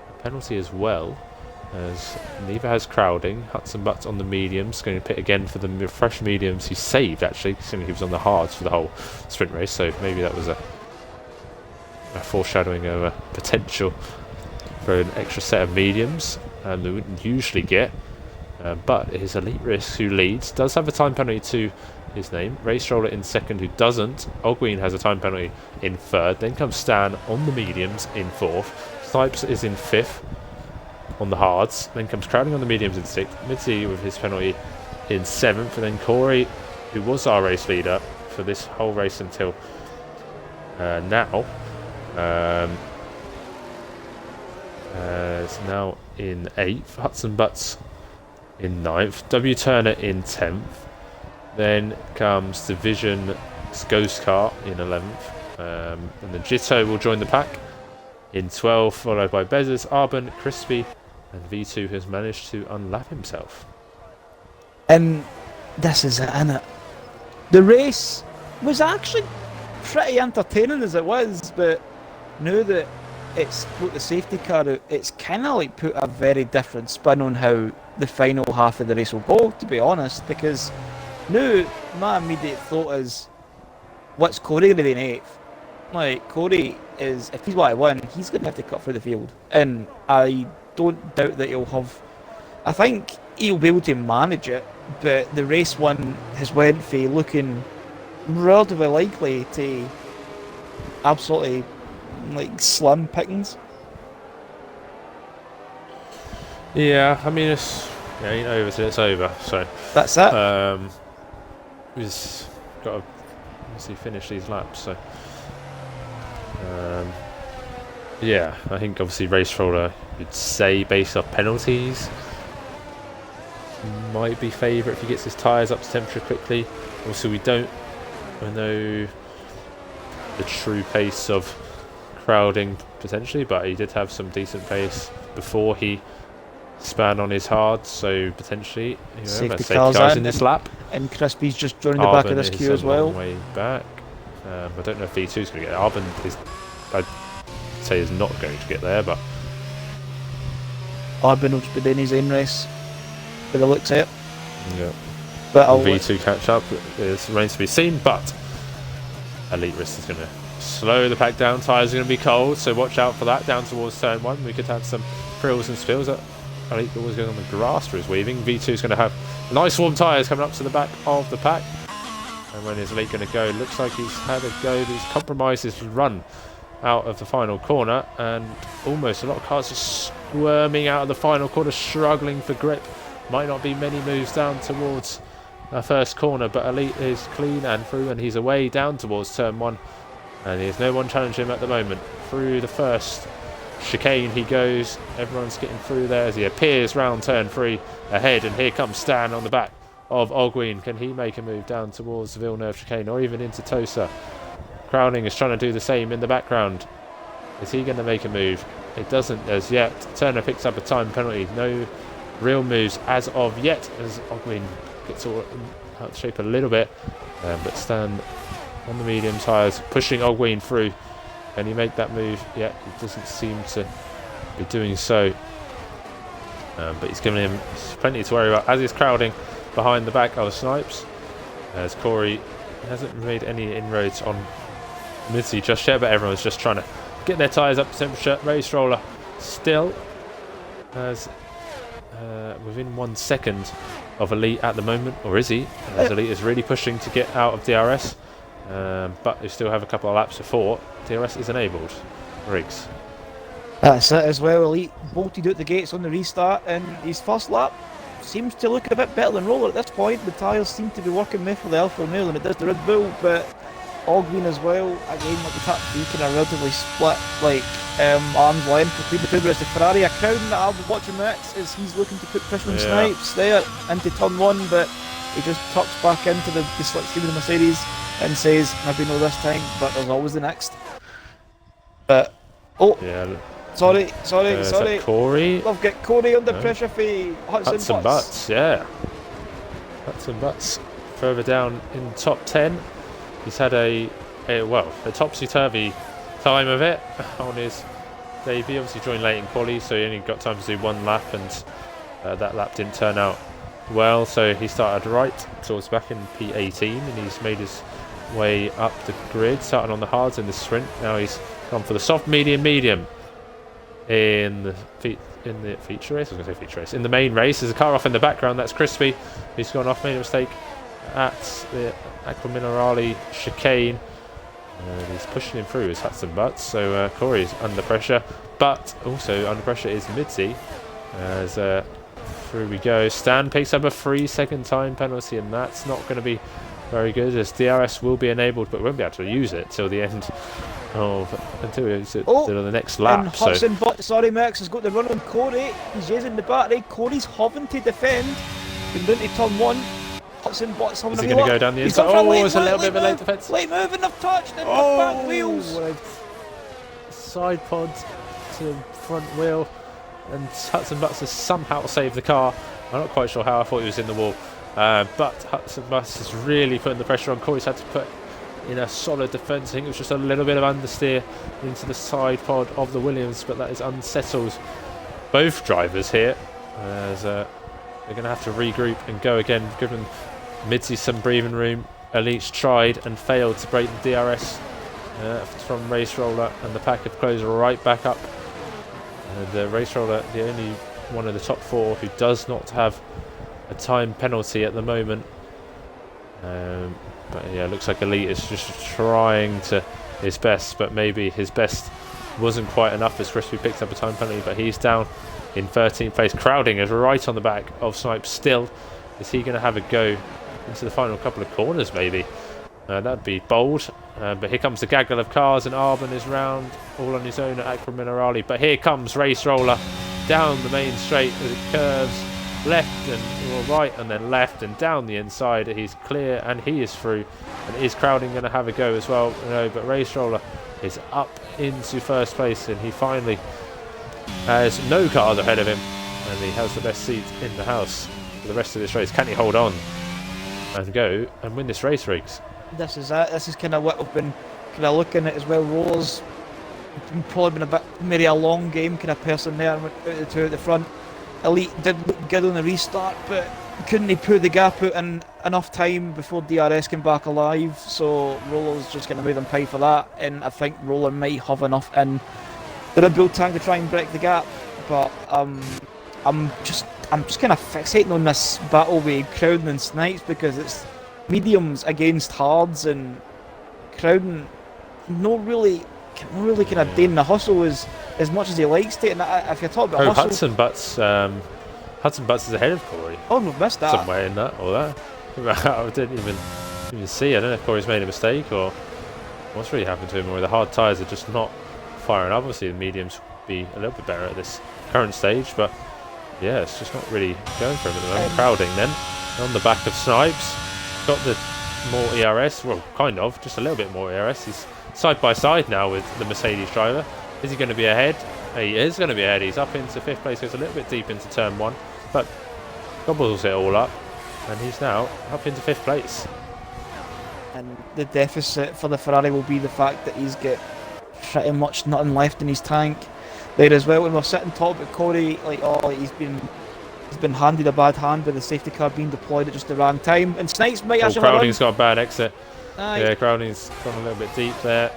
a penalty as well, as neither has crowding. Hudson Butts on the mediums, going to pit again for the fresh mediums. He saved actually, considering he was on the hards for the whole sprint race, so maybe that was a foreshadowing of a potential for an extra set of mediums we wouldn't usually get. But his Elite Risk, who leads, does have a time penalty to his name. Race Roller in second, who doesn't. Ogween has a time penalty in third. Then comes Stan on the mediums in fourth. Snipes is in 5th on the hards, then comes Crowding on the mediums in 6th, Mitzi with his penalty in 7th, and then Corey, who was our race leader for this whole race until now, is now in 8th, Hudson Butts in 9th, W Turner in 10th, then comes Division Ghost Car in 11th, and then Jitto will join the pack in 12th, followed by Bezos, Arbon, Crispy, and V2 has managed to unlap himself. And this is it, innit? The race was actually pretty entertaining as it was, but now that it's put the safety car out, it's kind of like put a very different spin on how the final half of the race will go, to be honest, because now my immediate thought is, what's Corey going to do in 8th? Like, Corey is, if he's want to win, he's going to have to cut through the field, and I don't doubt that he'll have, I think he'll be able to manage it, but the race one has went for looking relatively likely to absolutely like slim pickings. Yeah, I mean, it's ain't over till it's over, so that's it. We've just got to obviously finish these laps, so yeah, I think obviously race roller, you'd say based off penalties, might be favourite if he gets his tyres up to temperature quickly. Also, we don't know the true pace of Crowding potentially, but he did have some decent pace before he span on his hard, so potentially safety cars in this lap. And Crispy's just joining the back of this queue as well. Way back. I don't know if V2 is going to get there. Arbon is, I'd say, is not going to get there, but Arbon will be doing his own race by the looks of it. Yeah. But V2 catch up remains to be seen, but Elite Risk is going to slow the pack down. Tyres are going to be cold, so watch out for that. Down towards turn 1, we could have some frills and spills. Elite always goes on the grass for his weaving. V2 is going to have nice warm tyres coming up to the back of the pack. And when is Elite going to go? Looks like he's had a go. He's compromised his run out of the final corner, and almost a lot of cars just squirming out of the final corner, struggling for grip. Might not be many moves down towards first corner, but Elite is clean and through, and he's away down towards turn 1, and there's no one challenging him at the moment. Through the first chicane he goes, everyone's getting through there as he appears round turn 3 ahead, and here comes Stan on the back of Ogween. Can he make a move down towards the Villeneuve chicane or even into Tosa? Crowding is trying to do the same in the background. Is he going to make a move? It doesn't as yet. Turner picks up a time penalty. No real moves as of yet, as Ogween gets all out of shape a little bit, but Stan on the medium tyres pushing Ogween through. Can he make that move? Yeah, he doesn't seem to be doing so, but he's giving him plenty to worry about, as is Crowding behind the back of Snipes, as Corey hasn't made any inroads on Mitzi just yet, but everyone's just trying to get their tyres up to temperature. Race Roller still as within 1 second of Elite at the moment, or is he? As Elite is really pushing to get out of DRS, but they still have a couple of laps before DRS is enabled. Riggs. That's it as well. Elite bolted out the gates on the restart, and his first lap seems to look a bit better than Roller at this point. The tyres seem to be working more for the Alfa Romeo than it does the Red Bull, but Ogween as well, again, like the top three kind of relatively split, like arm's length between the two, whereas the Ferrari, a Crowding that I'll be watching next, is he's looking to put Christian Snipes there into turn 1, but he just tucks back into the slipstream of the Mercedes and says, maybe no this time, but there's always the next. But, sorry. Corey? Love get Corey under pressure for Hudson Butts. Yeah. Hudson Butts further down in top 10. He's had a topsy-turvy time of it on his debut. Obviously joined late in quali, so he only got time to do 1 lap, and that lap didn't turn out well, so he started right towards back in P18, and he's made his way up the grid, starting on the hards in the sprint. Now he's gone for the soft medium in the feature race. I was going to say feature race. In the main race, there's a car off in the background. That's Crispy. He's gone off, made a mistake at the Aqua Minerale chicane. And he's pushing him through his Hudson Butts, so Corey's under pressure, but also under pressure is Mitzi. As through we go. Stan picks up a 3-second time penalty, and that's not going to be very good, as DRS will be enabled, but won't be able to use it till the end until it's till the next lap. And Hudson Butts, sorry, Max has got the run on Corey. He's using the battery. Corey's hovering to defend. Going into turn 1. Hudson Butts having is he going to go down the inside? Oh, it's a little bit of a late defence. Late move and I've touched in the back wheels. Side pod to the front wheel, and Hudson Butts has somehow saved the car. I'm not quite sure how. I thought he was in the wall, but Hudson Butts is really putting the pressure on. Corey's had to put in a solid defence. I think it was just a little bit of understeer into the side pod of the Williams, but that has unsettled both drivers here, as they're going to have to regroup and go again, given Mitzi some breathing room. Elite's tried and failed to break the DRS from Race Roller, and the pack have closed right back up. The Race Roller, the only one of the top 4 who does not have a time penalty at the moment. But yeah, looks like Elite is just trying to his best, but maybe his best wasn't quite enough, as Crispy picks up a time penalty, but he's down in 13th place. Crowding is right on the back of Snipes still. Is he going to have a go into the final couple of corners maybe? That'd be bold, but here comes the gaggle of cars, and Arbon is round all on his own at Aqua Minerali. But here comes Race Roller down the main straight as it curves left and right and then left and down the inside. He's clear and he is through. And is Crowding going to have a go as well? No, but Race Roller is up into first place, and he finally has no cars ahead of him, and he has the best seat in the house for the rest of this race. Can he hold on and go and win this race, Riggs? This is it. This is kind of what we've been kind of looking at as well. Roller's probably been a bit, maybe a long game kind of person there, and went out the 2 at the front. Elite did look good on the restart, but couldn't he pull the gap out in enough time before DRS came back alive? So Roller's just going to move them pay for that, and I think Roller might have enough in the Red Bull tank to try and break the gap. But I'm just kind of fixating on this battle with Crowden and Snipes, because it's mediums against hards, and Crowden not really kind of doing the hustle as much as he likes to. And if you're talking about hustle, Hudson Butts is ahead of Corey. Oh, we've missed that. Somewhere in that or that. I didn't even see. I don't know if Corey's made a mistake or what's really happened to him, or the hard tyres are just not firing. Obviously the mediums would be a little bit better at this current stage, but yeah, it's just not really going for him at the moment. Crowding then on the back of Snipes, got the more ERS, well, kind of, just a little bit more ERS. He's side by side now with the Mercedes driver. Is he going to be ahead? He is going to be ahead. He's up into 5th place, goes a little bit deep into turn 1, but gobbles it all up, and he's now up into 5th place. And the deficit for the Ferrari will be the fact that he's got pretty much nothing left in his tank there as well. When we're sitting top with Corey, he's been handed a bad hand with the safety car being deployed at just the wrong time. And Snipes might actually Crowding's got a bad exit. Aye. Yeah, Crowding's gone a little bit deep there,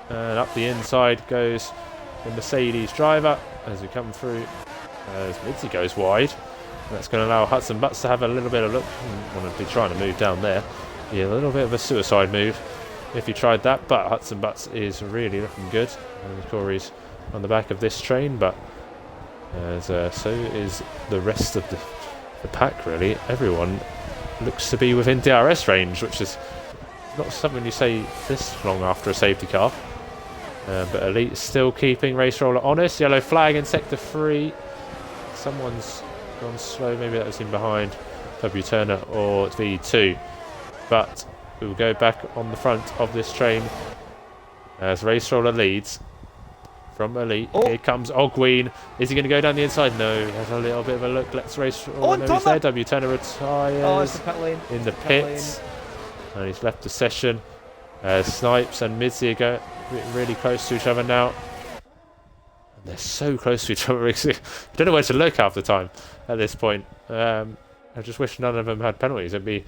and up the inside goes the Mercedes driver as we come through. As Mitzi goes wide, that's going to allow Hudson Butts to have a little bit of look. Want to be trying to move down there. Yeah, a little bit of a suicide move if he tried that, but Hudson Butts is really looking good, and Corey's on the back of this train, but so is the rest of the pack really. Everyone looks to be within DRS range, which is not something you say this long after a safety car. But Elite still keeping Race Roller honest. Yellow flag in sector 3. Someone's gone slow, maybe that was him behind W Turner or V2. But we will go back on the front of this train as Race Roller leads from Elite. Here comes Ogween. Is he going to go down the inside? No, he has a little bit of a look. Let's Race Roller know he's there. W Turner retires the pit lane. in the pits. And he's left the session. Snipes and Mitzi are really close to each other now. And they're so close to each other. I don't know where to look half the time at this point. I just wish none of them had penalties. It'd be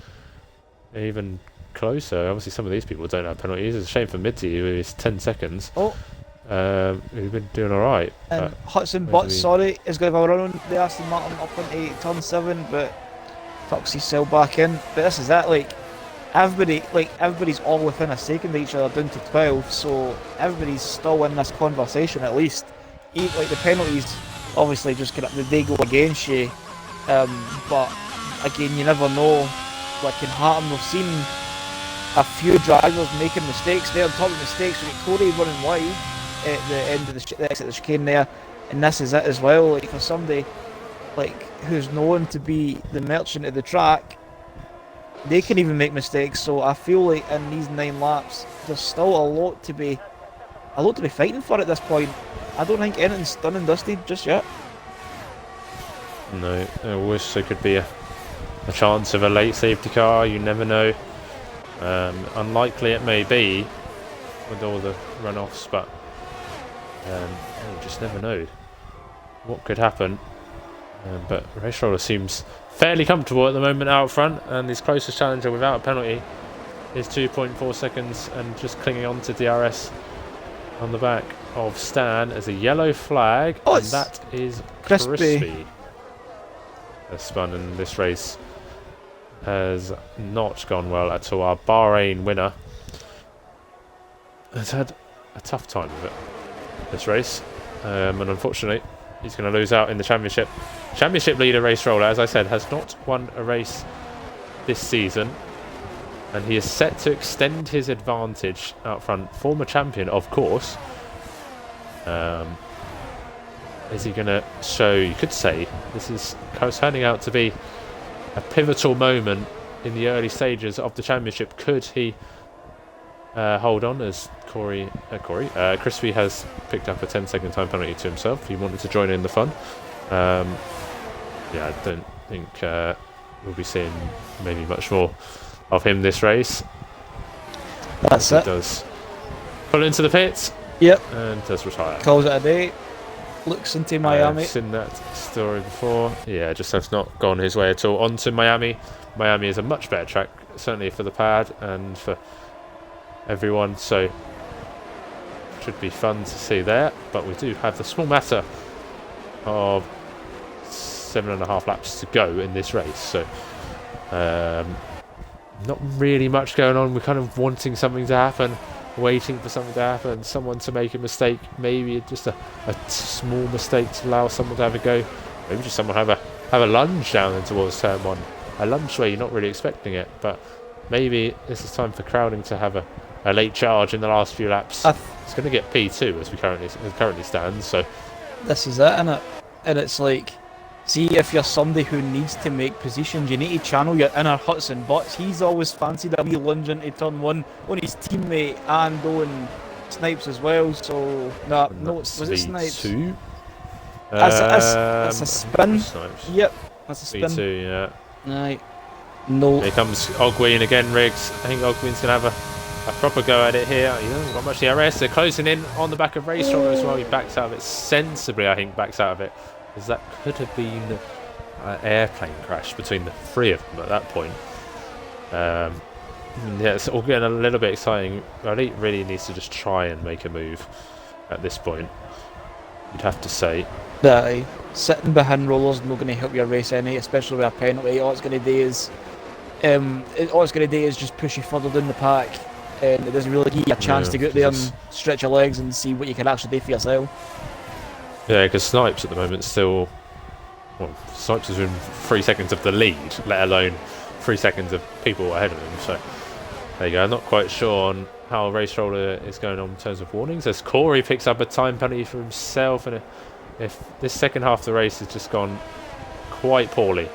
even closer. Obviously some of these people don't have penalties. It's a shame for Mitzi, who is 10 seconds. Who've been doing alright. And Hudson Butts, sorry, is going to have a run on the Aston Martin up into turn 7, but tucks his cell back in. But this is it, everybody's all within a second of each other down to 12, so everybody's still in this conversation at least. Like the penalties, obviously just they go against you, but again you never know what can happen. We've seen a few drivers making mistakes there. On top of mistakes, we get Corey running wide at the end of the exit of the chicane there, and this is it as well. Like for somebody like who's known to be the merchant of the track, they can even make mistakes. So I feel like in these 9 laps, there's still a lot to be fighting for at this point. I don't think anything's done and dusted just yet. No, I wish there could be a chance of a late safety car. You never know. Unlikely it may be with all the runoffs, but you just never know what could happen. But Race Roller seems fairly comfortable at the moment out front, and his closest challenger without a penalty is 2.4 seconds, and just clinging on to DRS on the back of Stan as a yellow flag, and that is Crispy. Has spun, and this race has not gone well at all. Our Bahrain winner has had a tough time of it this race, and unfortunately he's going to lose out in the championship. Championship leader Race Roller, as I said, has not won a race this season, and he is set to extend his advantage out front. Former champion, of course. Is he going to show, you could say, this is turning out to be a pivotal moment in the early stages of the championship. Could he hold on as Crispy has picked up a 10-second time penalty to himself? He wanted to join in the fun. Yeah, I don't think we'll be seeing maybe much more of him this race. That's it. He does pull into the pits. Yep. And does retire. Calls it a day. Looks into Miami. I've seen that story before. Yeah, just has not gone his way at all. On to Miami. Miami is a much better track, certainly for the pad and for everyone, so should be fun to see there. But we do have the small matter of 7.5 laps to go in this race, so not really much going on. We're kind of wanting something to happen, waiting for something to happen, someone to make a mistake, maybe just a small mistake to allow someone to have a go, maybe just someone have a lunge down in towards turn 1, a lunge where you're not really expecting it, but maybe this is time for Crowding to have a late charge in the last few laps. It's going to get P2 as we currently stand, so this is it, innit? And it's like, see, if you're somebody who needs to make positions, you need to channel your inner huts and buts. He's always fancied a wee lunge into turn 1 on his teammate and on Snipes as well. So was it Snipes? P2? That's a spin. Snipes. Yep, that's a spin. P2, yeah. Right. No. Here comes Ogween again, Riggs. I think Ogween's going to have a proper go at it here. He hasn't got much DRS. They're closing in on the back of Race Roller as well. He backs out of it sensibly, I think, backs out of it. Because that could have been an airplane crash between the 3 of them at that point. Yeah, it's all getting a little bit exciting. Elite really needs to just try and make a move at this point, you'd have to say. Sitting behind Roller's not going to help your race any, especially with a penalty. All it's going to do is just push you further down the pack, and it doesn't really give you a chance to go out there and stretch your legs and see what you can actually do for yourself. Yeah, because Snipes at the moment still... Well, Snipes is in 3 seconds of the lead, let alone 3 seconds of people ahead of him. So, there you go. I'm not quite sure on how Race Roller is going on in terms of warnings. As Corey picks up a time penalty for himself, and if this second half of the race has just gone quite poorly,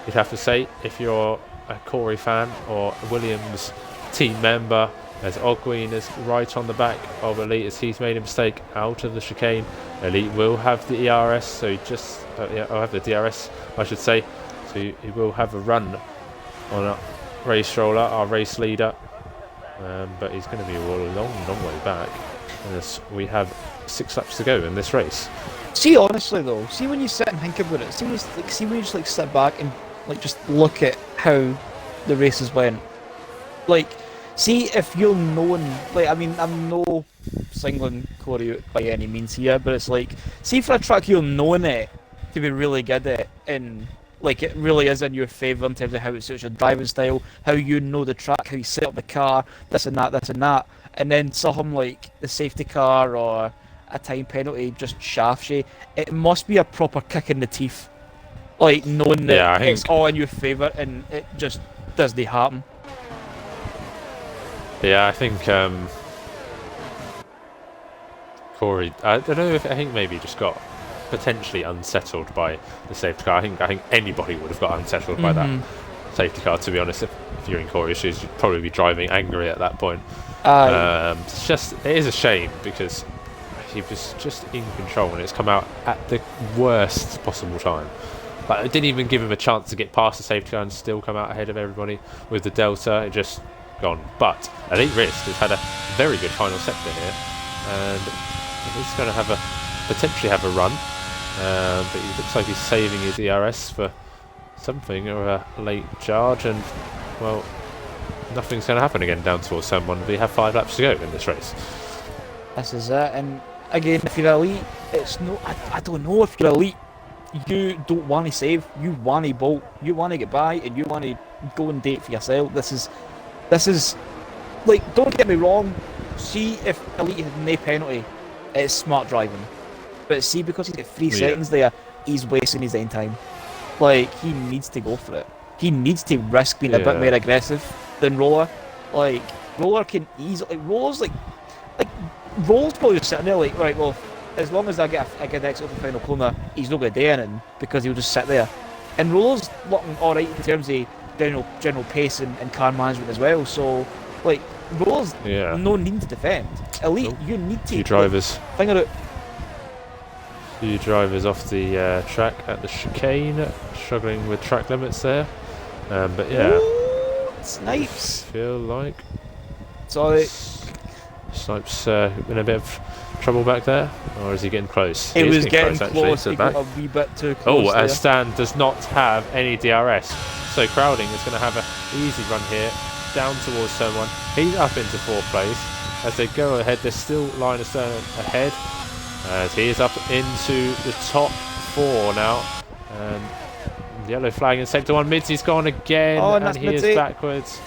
you'd have to say, if you're a Corey fan or a Williams team member, as Ogween is right on the back of Elite as he's made a mistake out of the chicane. Elite will have the ERS, so he just I'll have the DRS, I should say. So he will have a run on a Race Roller, our race leader, but he's going to be a long way back as we have 6 laps to go in this race. See, honestly though, see when you sit and think about it, see when you just sit back and just look at how the races went. See if you're known, I'm no singling Corey out by any means here, but it's see for a track you're known it to be really good at, and Like, it really is in your favour in terms of how it suits your driving style, how you know the track, how you set up the car, this and that, this and that. And then something like the safety car or a time penalty just shafts you. It must be a proper kick in the teeth. Like, knowing Yeah, I that it's think. all in your favour and it just doesn't happen. Yeah, I think Corey. I don't know if I think maybe just got potentially unsettled by the safety car. I think anybody would have got unsettled by that safety car. To be honest, if you're in Corey's shoes, you'd probably be driving angry at that point. It is a shame because he was just in control and it's come out at the worst possible time. Like, it didn't even give him a chance to get past the safety car and still come out ahead of everybody with the Delta. It just gone. But Elite Risk has had a very good final sector here, and he's going to potentially have a run. But it looks like he's saving his ERS for something or a late charge, and well, nothing's going to happen again down towards turn 1. We have 5 laps to go in this race. This is it, and again, if you're elite, it's no. I don't know if you're elite. You don't want to save. You want to bolt. You want to get by, and you want to go and date for yourself. This is like. Don't get me wrong. See, if elite had no penalty, it's smart driving. But see, because he's got 3 seconds there, he's wasting his own time. Like, he needs to go for it. He needs to risk being a bit more aggressive than Roller. Like, Roller can easily. Roller's Roller's probably just sitting there like, right, well, as long as I get a good exit off the final corner, he's not going to do anything because he'll just sit there. And Roller's looking alright in terms of general pace and car management as well. So, like, Roller's no need to defend. Elite, you need to. Few drivers. Finger out. Few drivers off the track at the chicane, struggling with track limits there. But yeah. Ooh, Snipes. Feel like. Sorry. Snipes in a bit of trouble back there, or is he getting close? He was getting close. He got a wee bit too close. Oh, as Stan does not have any DRS, so Crowding is going to have an easy run here down towards turn 1. He's up into 4th place. As they go ahead, there's still Linus Stern ahead, as he is up into the top 4 now. And yellow flag in sector 1. Mitzi's gone again, and he is backwards.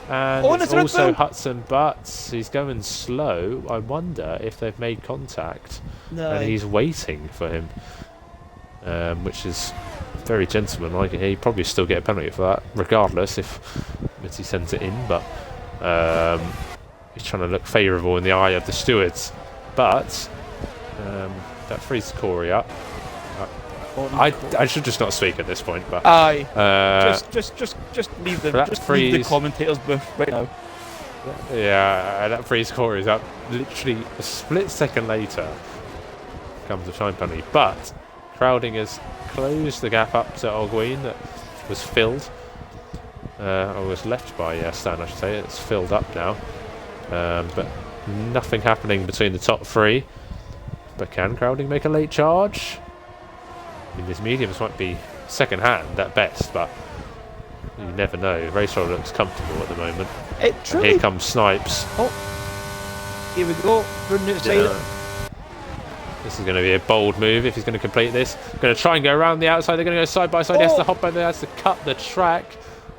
And it's also Hudson Butts. He's going slow. I wonder if they've made contact. No. And he's waiting for him, which is very gentlemanlike. He'd probably still get a penalty for that, regardless if Mitzi sends it in. But he's trying to look favourable in the eye of the stewards. But that frees Corey up. I should just not speak at this point, but just leave them. Just leave the commentators' booth right now. Yeah, that frees Corey's up. Literally a split second later comes a time penalty, but Crowding has closed the gap up to Alguin that was filled, or was left by Stan, I should say. It's filled up now, but nothing happening between the top 3. But can Crowding make a late charge? I mean, his mediums might be second hand at best, but you never know. Racewell looks comfortable at the moment. And here comes Snipes. Oh, here we go. This is going to be a bold move if he's going to complete this. Going to try and go around the outside. They're going to go side by side. He has to hop over there, has to cut the track,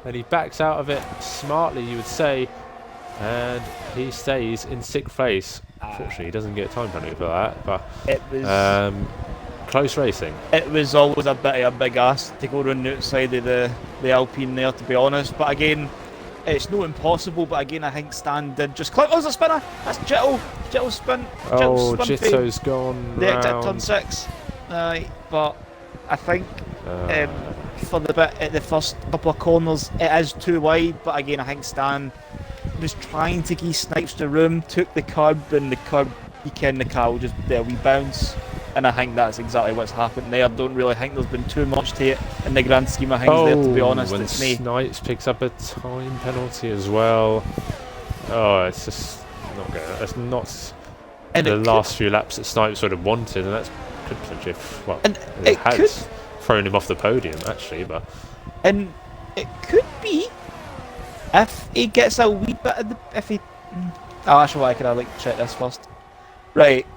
and he backs out of it smartly, you would say. And he stays in 6th place. Unfortunately, he doesn't get a time penalty for that, but it was close racing. It was always a bit of a big ask to go around the outside of the Alpine there, to be honest. But again, it's not impossible. But again, I think Stan did just clip. Oh, there's a spinner. That's Jitto. Jitto's spin. Jitto's gone the exit turn 6. But I think for the bit at the first couple of corners, it is too wide. But again, I think Stan was trying to give Snipes the room, took the curb, and the car will just do a wee bounce. And I think that's exactly what's happened there. I don't really think there's been too much to it in the grand scheme of things there, to be honest. When Snipes picks up a time penalty as well. Oh, it's just not good. It's not the last few laps that Snipes would have wanted, and that's could potentially it has thrown him off the podium, actually. But and it could be if he gets a wee bit of actually, I could check this first. Right.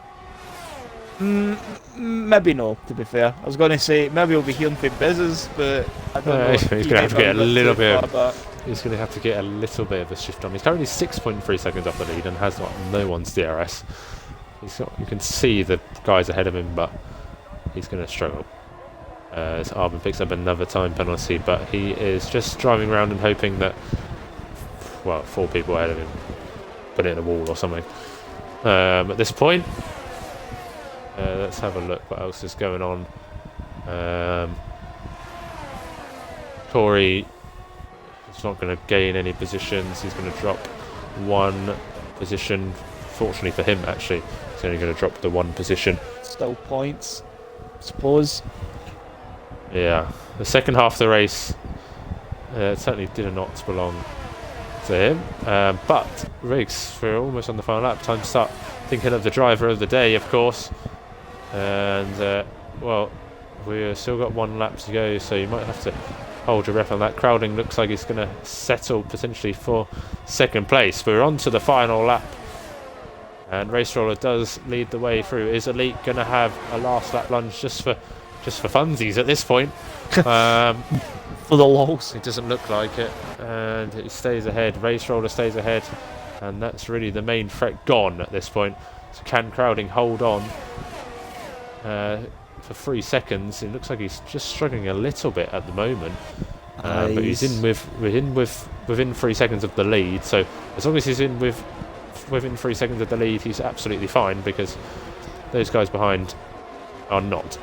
Maybe no, to be fair. I was going to say maybe we'll be hearing from Biz's, but I don't know. He's He going to might have to be get a little too bit. far back. He's going to have to get a little bit of a shift on. He's currently 6.3 seconds off the lead and has no one's DRS. You can see the guys ahead of him, but he's going to struggle. As Arbin picks up another time penalty, but he is just driving around and hoping that, well, 4 people ahead of him put it in a wall or something. At this point, let's have a look what else is going on. Corey is not going to gain any positions. He's going to drop 1 position. Fortunately for him, actually, he's only going to drop the 1 position. Still points, I suppose. Yeah, the second half of the race certainly did not belong to him. But Riggs, we're almost on the final lap. Time to start thinking of the driver of the day, of course. And well, we've still got 1 lap to go, so you might have to hold your breath on that. Crowding looks like he's going to settle potentially for 2nd place. We're on to the final lap, and Race Roller does lead the way through. Is Elite going to have a last lap lunge just for funsies at this point? For the lols. It doesn't look like it, and he stays ahead. Race Roller stays ahead, and that's really the main threat gone at this point. So can Crowding hold on for 3 seconds? It looks like he's just struggling a little bit at the moment, but he's within 3 seconds of the lead. So as long as he's within 3 seconds of the lead, he's absolutely fine, because those guys behind are not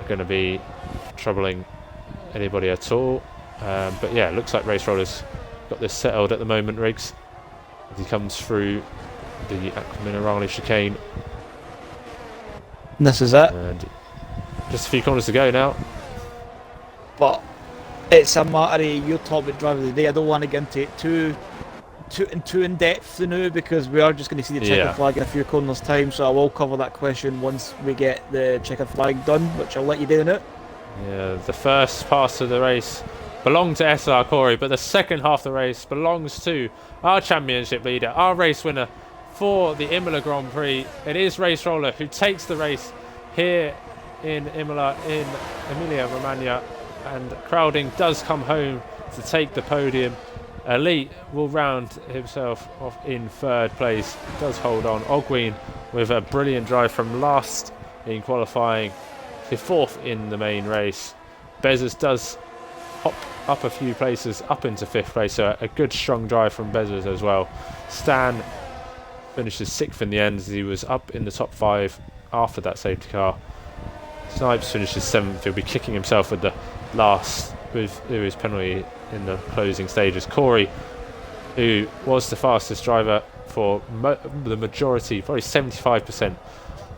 going to be troubling anybody at all. But yeah, it looks like Race Roller's got this settled at the moment, Riggs, as he comes through the Minerali chicane. This is it. And just a few corners to go now. But it's a matter of your topic driver of the day. I don't want to get into it too in depth now, because we are just going to see the checkered flag in a few corners time. So I will cover that question once we get the checkered flag done, which I'll let you do now. Yeah, the first pass of the race belonged to SLR Corey, but the second half of the race belongs to our championship leader, our race winner for the Imola Grand Prix. It is Race Roller who takes the race here in Imola, in Emilia Romagna, and Crowding does come home to take the podium. Elite will round himself off in 3rd place. He does hold on. Ogween with a brilliant drive from last in qualifying to 4th in the main race. Bezos does hop up a few places up into 5th place, so a good strong drive from Bezos as well. Stan finishes 6th in the end, as he was up in the top 5 after that safety car. Snipes finishes 7th. He'll be kicking himself with the last with his penalty in the closing stages. Corey, who was the fastest driver for the majority, probably 75%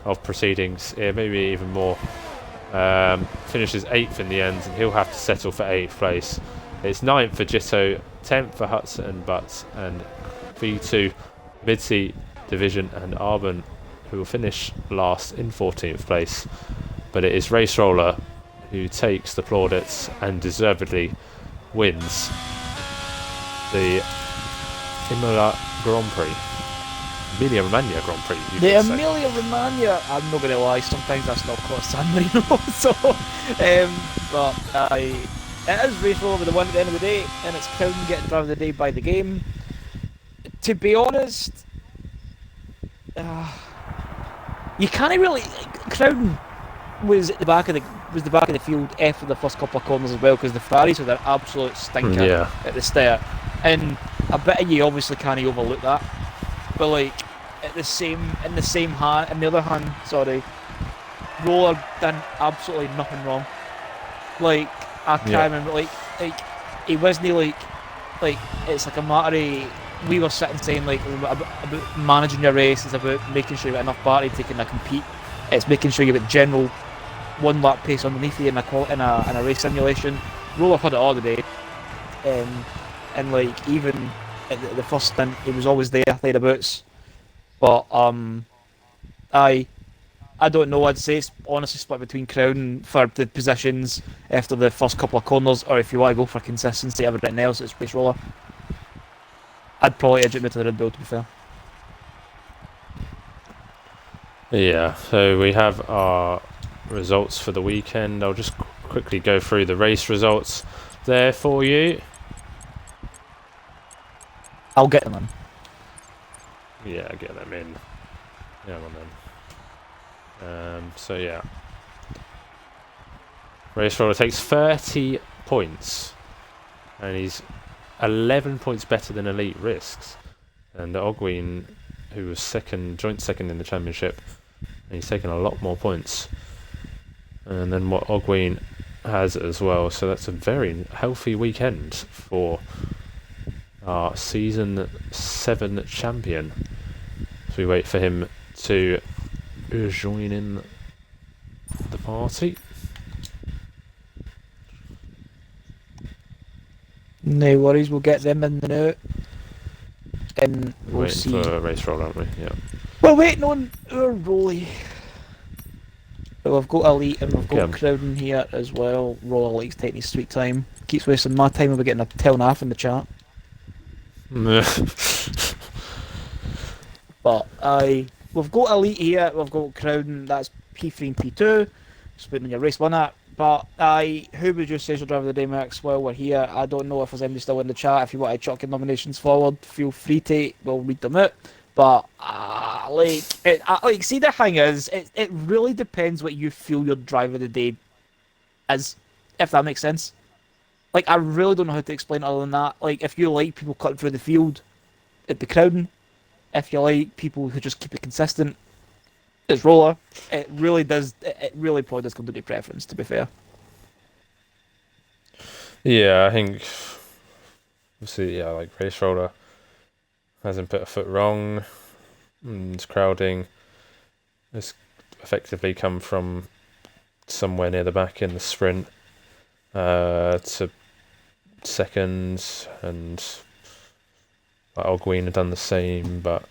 of proceedings, maybe even more, finishes 8th in the end, and he'll have to settle for 8th place. It's 9th for Jitto, 10th for Hudson and Butts, and V2 Mid-Sea Division and Arbon, who will finish last in 14th place. But it is Race Roller who takes the plaudits and deservedly wins the Imola Grand Prix. Emilia Romagna Grand Prix. The Emilia Romagna, I'm not going to lie, sometimes I still call it San Marino. So, but it is Race Roller with the win at the end of the day, and it's Crowden getting driver of the day by the game. To be honest, you can't really. Crowden was at the back of the field after the first couple of corners as well, because the Ferraris were an absolute stinker at the start, and a bit of you obviously can't overlook that. But like in the other hand, sorry, Roller done absolutely nothing wrong. Like I can't remember, like he wasn't like it's like a matter of, we were sitting saying like about managing your race is about making sure you've got enough battery to kind of compete. It's making sure you've got general 1 lap pace underneath you in a race simulation. Roller had it all today, and like even at the first stint he was always there thereabouts. But I don't know. I'd say it's honestly split between Crowden for the positions after the first couple of corners, or if you want to go for consistency, everything else it's Race Roller. I'd probably edge it to the Red Bull, to be fair. Yeah, so we have our results for the weekend. I'll just quickly go through the race results there for you. I'll get them in. Yeah, get them in. Yeah, on then. So yeah, Race Roller takes 30 points, and he's 11 points better than Elite Risks. And Ogween, who was joint second in the championship, and he's taken a lot more points. And then what Ogween has as well. So that's a very healthy weekend for our Season 7 champion. So we wait for him to join in the party. No worries, we'll get them in the now. And we'll Waiting see. for a race roll, aren't we? Yeah. We're waiting on our Rolly. But we've got Elite and we've got Crowden here as well. Roller likes taking his sweet time. Keeps wasting my time. We'll be getting a tail and a half in the chat. But we've got Elite here, we've got Crowden, that's P3 and P2. Just putting in your race one at. But who would you say your driver of the day, Max? While we're here, I don't know if there's anybody still in the chat. If you want to chuck your nominations forward, feel free to. We'll read them out. But see, the thing is, it really depends what you feel your driver of the day is, if that makes sense. Like, I really don't know how to explain it other than that. Like, if you like people cutting through the field, it'd be Crowden. If you like people who just keep it consistent, it's Roller. It really does. It really probably does come to preference, to be fair. Yeah, I think. Obviously, yeah, like Race Roller hasn't put a foot wrong. And crowding has effectively come from somewhere near the back in the sprint to second, and Ogween had done the same, but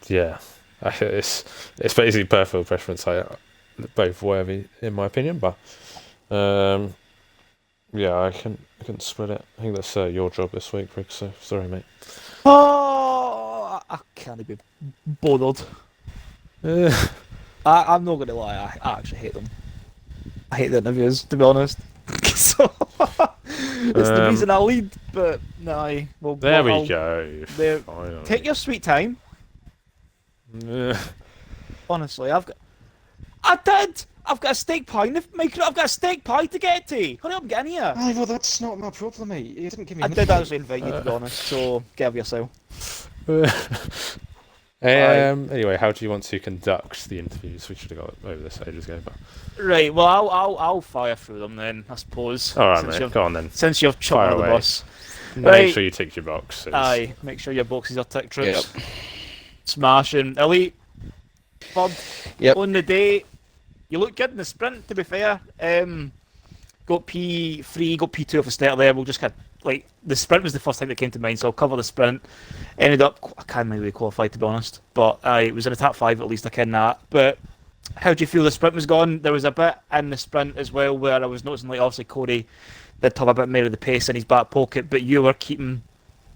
yeah, it's basically personal preference. Both worthy in my opinion, but yeah, I can split it. I think that's your job this week, Rick. So sorry, mate. Oh, I can't be bothered. I'm not gonna lie. I actually hate them. I hate the interviews, to be honest. So it's the reason I lead, but no. Well, there we go. Take your sweet time. Honestly, I've got a steak pie in the micro. I've got a steak pie to get to. Hurry up and get in here. Aye, well, that's not my problem, mate. You didn't give me. I did actually invite you, to be honest. So get over yourself. Anyway, how do you want to conduct the interviews? We should have got over this ages ago, but right. Well, I'll fire through them then, I suppose. All right, mate. Go on then. Since you've chopped the bus. Make sure you tick your boxes. Aye, make sure your boxes are ticked, troops. Yep. Smashing. Elite. Third Yep. on the day. You look good in the sprint, to be fair. Got P3, got P2 off the start there. We'll just like, the sprint was the first thing that came to mind, so I'll cover the sprint. Ended up, I can't remember we qualified, to be honest, but it was in the top 5 at least, I ken that. But how do you feel the sprint was gone? There was a bit in the sprint as well where I was noticing, like, obviously Corey did have a bit more of the pace in his back pocket, but you were keeping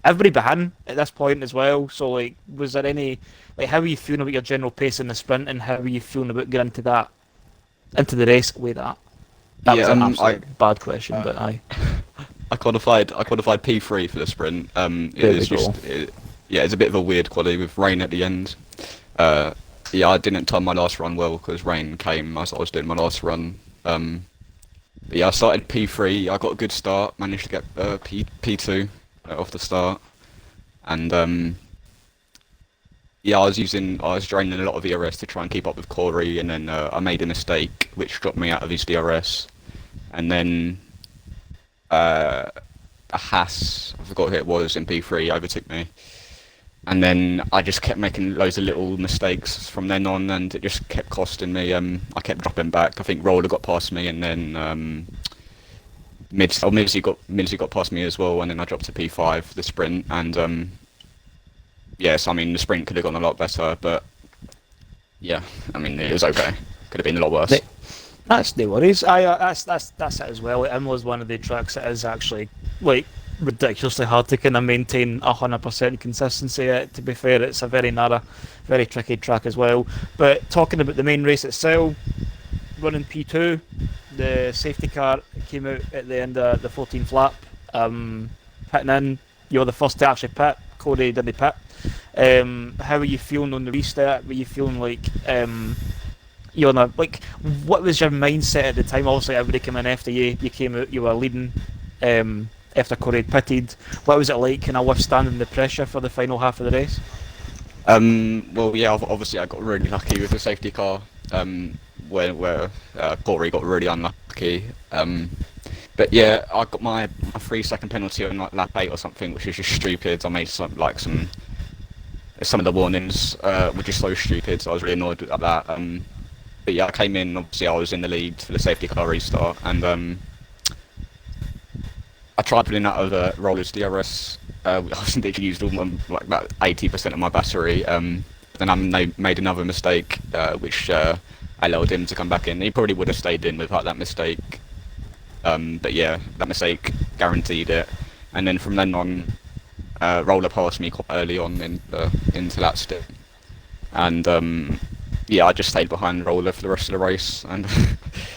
everybody behind at this point as well. So, like, was there any, like, how were you feeling about your general pace in the sprint, and how were you feeling about getting into the race with that? That was an absolute bad question, but I qualified P3 for the sprint. It's a bit of a weird quality with rain at the end. I didn't time my last run well because rain came as I was doing my last run. I started P3. I got a good start. Managed to get P2 off the start, and I was draining a lot of ERS to try and keep up with Corey, and then I made a mistake which dropped me out of his DRS, and then a Haas, I forgot who it was, in P3 overtook me, and then I just kept making loads of little mistakes from then on, and it just kept costing me. I kept dropping back. I think Roller got past me, and then Mizzy got past me as well, and then I dropped to P5 for the sprint, and yes, I mean, the sprint could have gone a lot better, but yeah, I mean, it was okay. Could have been a lot worse. That's no worries. That's it as well. Imola's one of the tracks that is actually, like, ridiculously hard to kind of maintain 100% consistency. To be fair, it's a very narrow, very tricky track as well. But talking about the main race itself, running P2, the safety car came out at the end of the 14th lap, pitting in. You were the first to actually pit. Corey didn't pit. How were you feeling on the restart? Were you feeling like you know, like, what was your mindset at the time? Obviously, everybody came in after you. You came out. You were leading after Corey had pitted. What was it like, kind of withstanding the pressure for the final half of the race? Well, yeah, obviously I got really lucky with the safety car. Where Corey got really unlucky. But yeah, I got my 3-second penalty on like lap 8 or something, which is just stupid. I made some of the warnings were just so stupid, so I was really annoyed at that. But yeah, I came in. Obviously, I was in the lead for the safety car restart, and I tried putting out other rollers DRS. I think I used all my, like about 80% of my battery. Then I made another mistake, which allowed him to come back in. He probably would have stayed in without that mistake. But yeah, that mistake guaranteed it. And then from then on, Roller passed me quite early on into that stint. And yeah, I just stayed behind Roller for the rest of the race. And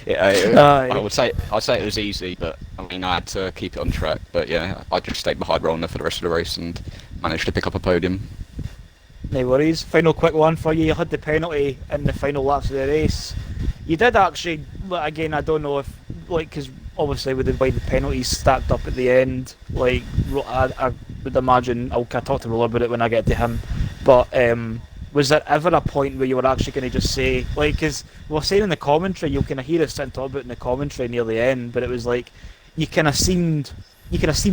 I'd say it was easy, but I mean I had to keep it on track. But yeah, I just stayed behind Roller for the rest of the race and managed to pick up a podium. No worries. Final quick one for you. You had the penalty in the final laps of the race. You did actually, again, I don't know if, like, because obviously with the way the penalties stacked up at the end, like, I would imagine, I'll talk to Roller about it when I get to him, but was there ever a point where you were actually going to just say, like, because we were saying in the commentary, you'll kind of hear us sitting talking about it in the commentary near the end, but it was like, you kind of seemed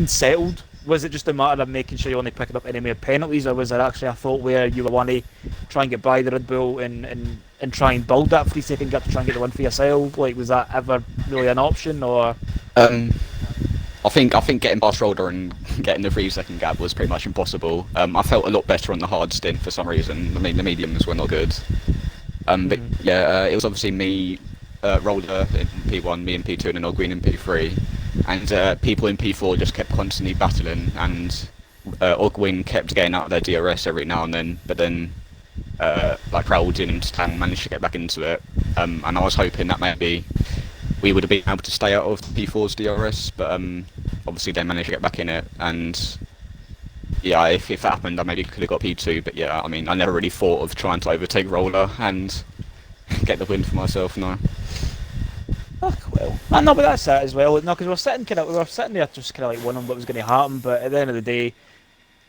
settled. Was it just a matter of making sure you're only picking up any more penalties, or was there actually a thought where you were wanting to try and get by the Red Bull and try and build that 3-second gap to try and get the win for yourself? Like, was that ever really an option, or? I think getting past Roller and getting the 3-second gap was pretty much impossible. I felt a lot better on the hard stint for some reason. I mean, the mediums were not good. But yeah, it was obviously me, Roller in P1, me in P2, and then Ogween in P3. And people in P4 just kept constantly battling, and Ogween kept getting out of their DRS every now and then, but then like Raoul didn't and managed to get back into it. And I was hoping that maybe we would have been able to stay out of P4's DRS, but obviously they managed to get back in it, and yeah, if that happened I maybe could have got P2, but yeah, I mean I never really thought of trying to overtake Roller and get the win for myself, no. Well, no, but that's it as well. No, because we were sitting there just kind of like wondering what was going to happen. But at the end of the day,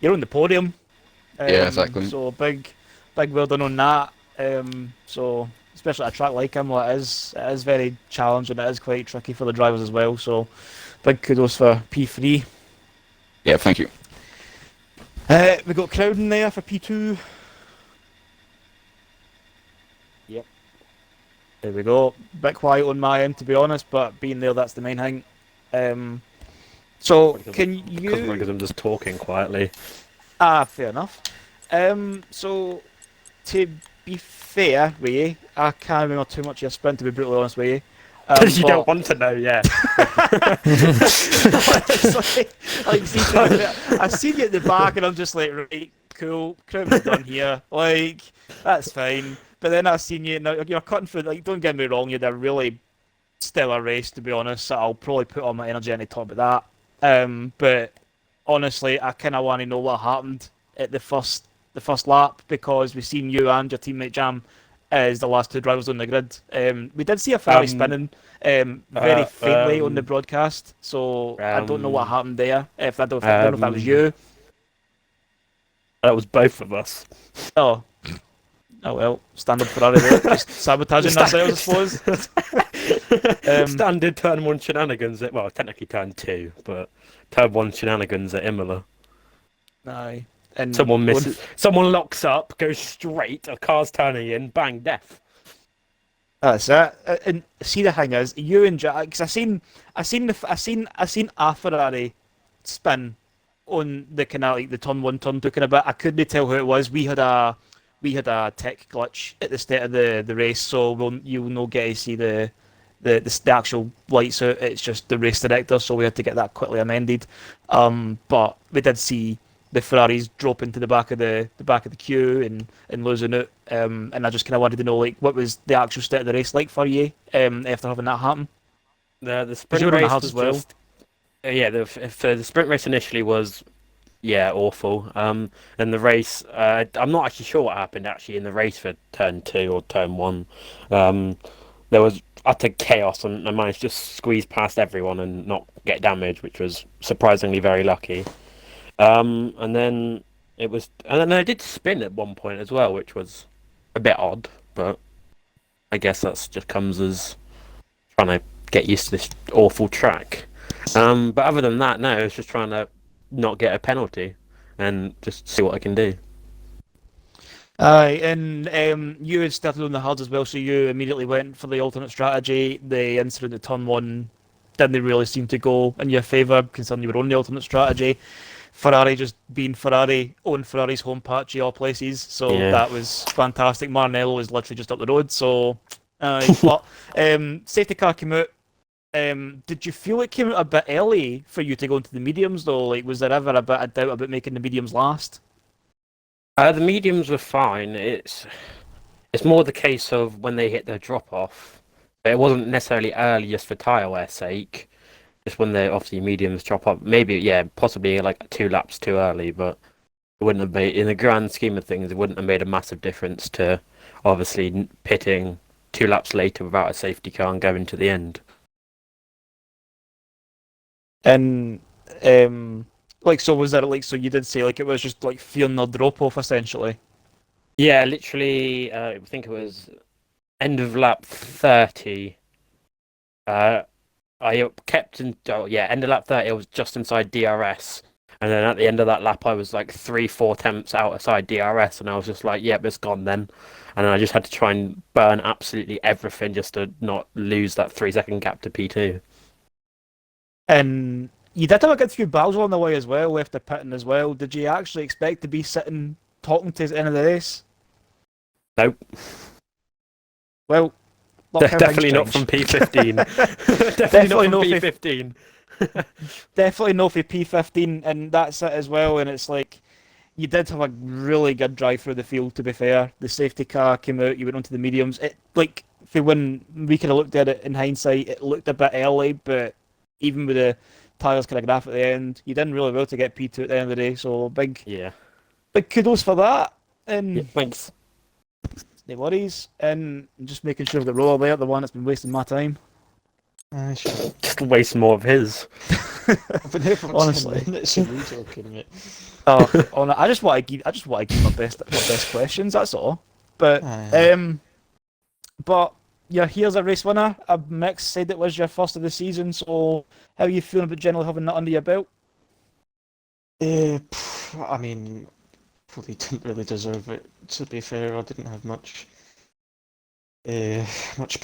you're on the podium. Yeah, exactly. So big well done on that. So especially at a track like Imola, it is very challenging. It is quite tricky for the drivers as well. So big kudos for P3. Yeah, thank you. We got Crowden there for P2. Yep. There we go. Bit quiet on my end, to be honest, but being there, that's the main thing. So, can you... Because I'm just talking quietly. Fair enough. So, to be fair with you, I can't remember too much of your sprint, to be brutally honest with you. You don't want to know, yeah. I seen you at the back, and I'm just like, right, cool, Crowden's done here. Like, that's fine. But then I seen you, now you're cutting through, like, don't get me wrong, you had a really stellar race, to be honest, so I'll probably put all my energy into talk about that. But honestly, I kind of want to know what happened at the first lap, because we've seen you and your teammate Jam as the last two drivers on the grid. We did see a Ferrari spinning very faintly on the broadcast, so I don't know what happened there. I don't know if that was you. That was both of us. Oh well, standard Ferrari there, just sabotaging ourselves, I suppose. Standard turn 1 shenanigans well, technically turn 2, but turn 1 shenanigans at Imola. Aye. And someone misses, someone locks up, goes straight, a car's turning in, bang, death. That's it. And see, the thing is, you and Jack, because I seen a Ferrari spin on the kind of like the turn 1, turn 2 kind of bit. I couldn't tell who it was. We had a tech glitch at the start of the race, so you'll not get to see the the actual lights out. It's just the race director, so we had to get that quickly amended. But we did see the Ferraris drop into the back of the queue and losing it. And I just kind of wanted to know like what was the actual state of the race like for you after having that happen. The 'Cause sprint you were on the race hard was as well. just for the sprint race initially was awful. And the race, I'm not actually sure what happened actually in the race for turn 2 or turn 1. There was utter chaos, and I managed to just squeeze past everyone and not get damaged, which was surprisingly very lucky. And then I did spin at one point as well, which was a bit odd, but I guess that's just comes as trying to get used to this awful track. But other than that, no, it's just trying to not get a penalty and just see what I can do. Aye, and you had started on the hard as well, so you immediately went for the alternate strategy. The incident at turn 1 didn't really seem to go in your favour, considering you were on the alternate strategy. Ferrari just being Ferrari, on Ferrari's home patch of all places, so Yeah. that was fantastic. Maranello was literally just up the road, so but safety car came out. Did you feel it came out a bit early for you to go into the mediums though? Like, was there ever a bit of doubt about making the mediums last? The mediums were fine. It's more the case of when they hit their drop off. But it wasn't necessarily early just for tyre wear sake. Just when they obviously mediums drop off. Maybe possibly like 2 laps too early, but it wouldn't have made, in the grand scheme of things, it wouldn't have made a massive difference to obviously pitting 2 laps later without a safety car and going to the end. And like, so was that like, so you did say like it was just like fearing the drop off essentially? Yeah, literally, I think it was end of lap 30. I kept end of lap 30, I was just inside DRS. And then at the end of that lap, I was like 3-4 tenths outside DRS, and I was just like, yep, it's gone then. And then I just had to try and burn absolutely everything just to not lose that 3-second gap to P2. And you did have a good few battles on the way as well, left the pitting as well. Did you actually expect to be sitting talking to us at the end of the race? Nope. Well, look how Definitely not things from change. P15. Definitely not not from for- P15. Definitely no for P15, and that's it as well. And it's like you did have a really good drive through the field. To be fair, the safety car came out. You went onto the mediums. It like when we could have looked at it in hindsight, it looked a bit early, but even with the tyres kind of graph at the end, you didn't really well to get P2 at the end of the day. So big kudos for that. And Yeah, thanks. no worries. And just making sure that Roller there, the one that's been wasting my time. Sure. Just waste more of his. I've been here for Honestly. 10 minutes and you talking, mate. I just want to give my best questions. That's all. But but yeah, here's a race winner. Mick said it was your first of the season. So how are you feeling about generally having that under your belt? I mean, probably didn't really deserve it. To be fair, I didn't have much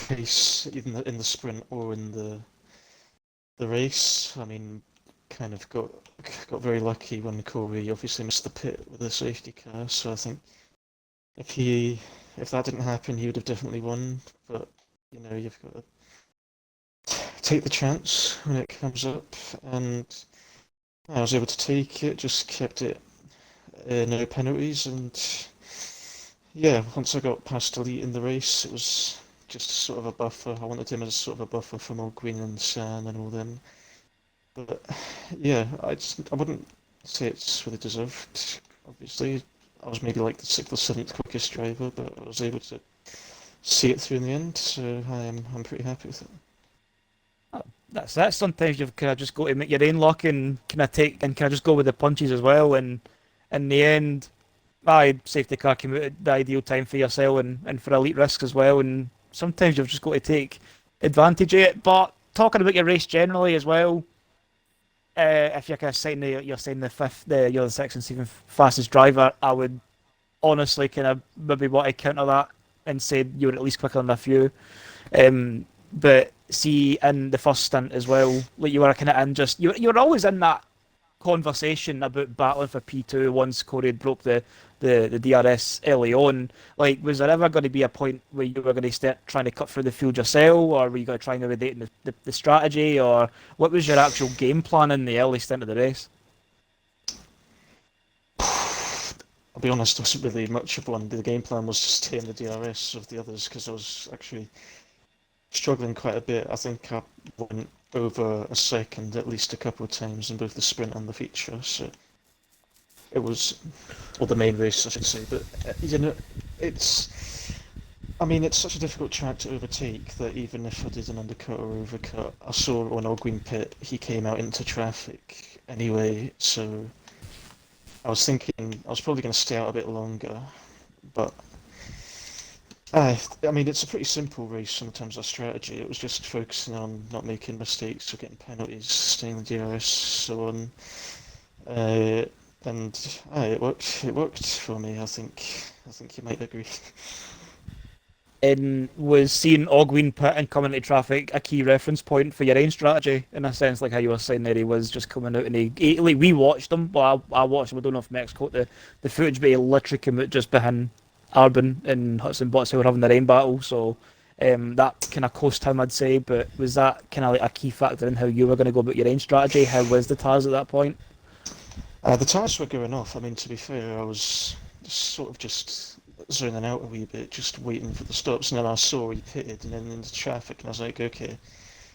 pace in the sprint or in the race. I mean, kind of got very lucky when Corey obviously missed the pit with the safety car. So I think if that didn't happen, he would have definitely won. But you know, you've got to take the chance when it comes up, and I was able to take it. Just kept it no penalties, and yeah, once I got past Elite in the race, it was just sort of a buffer. I wanted him as sort of a buffer from Ogwyn and Sam and all them. But yeah, I wouldn't say it's really deserved. Obviously, I was maybe like the 6th or 7th quickest driver, but I was able to see it through in the end, so I'm pretty happy with it. That's that. Sometimes you've kind of just got to make your own luck and kind of just go with the punches as well. And in the end, safety car came out at the ideal time for yourself and for Elite Risks as well. And sometimes you've just got to take advantage of it. But talking about your race generally as well, if you're kind of saying you're saying you're the 6th and 7th fastest driver, I would honestly kind of maybe want to counter that and say you were at least quicker than a few. But see, in the first stint as well, like you were kind of in you were always in that conversation about battling for P2 once Corey had broke the DRS early on. Like, was there ever going to be a point where you were going to start trying to cut through the field yourself, or were you going to try and innovate the strategy, or what was your actual game plan in the early stint of the race? I'll be honest, there wasn't really much of one. The game plan was to stay in the DRS of the others because I was actually struggling quite a bit. I think I went over a second at least a couple of times in both the sprint and the feature, so it was, or the main race I should say, but you know, it's such a difficult track to overtake that even if I did an undercut or overcut, I saw on Ogween pit, he came out into traffic anyway, so I was thinking I was probably going to stay out a bit longer, but I mean, it's a pretty simple race in terms of strategy. It was just focusing on not making mistakes or getting penalties, staying in the DRS, so on. And it worked. It worked for me. I think you might agree. And was seeing Ogween pit and coming into traffic a key reference point for your own strategy, in a sense, like how you were saying there, he was just coming out and he like, we watched him, but I watched him, I don't know if Mex caught the footage, but he literally came out just behind Arbin and Hudson Butts who were having their own battle, so that kind of cost him, I'd say. But was that kind of like a key factor in how you were going to go about your own strategy? How was the TARS at that point? The tires were going off. I mean, to be fair, I was sort of just zoning out a wee bit, just waiting for the stops, and then I saw he pitted and then into traffic, and I was like, okay,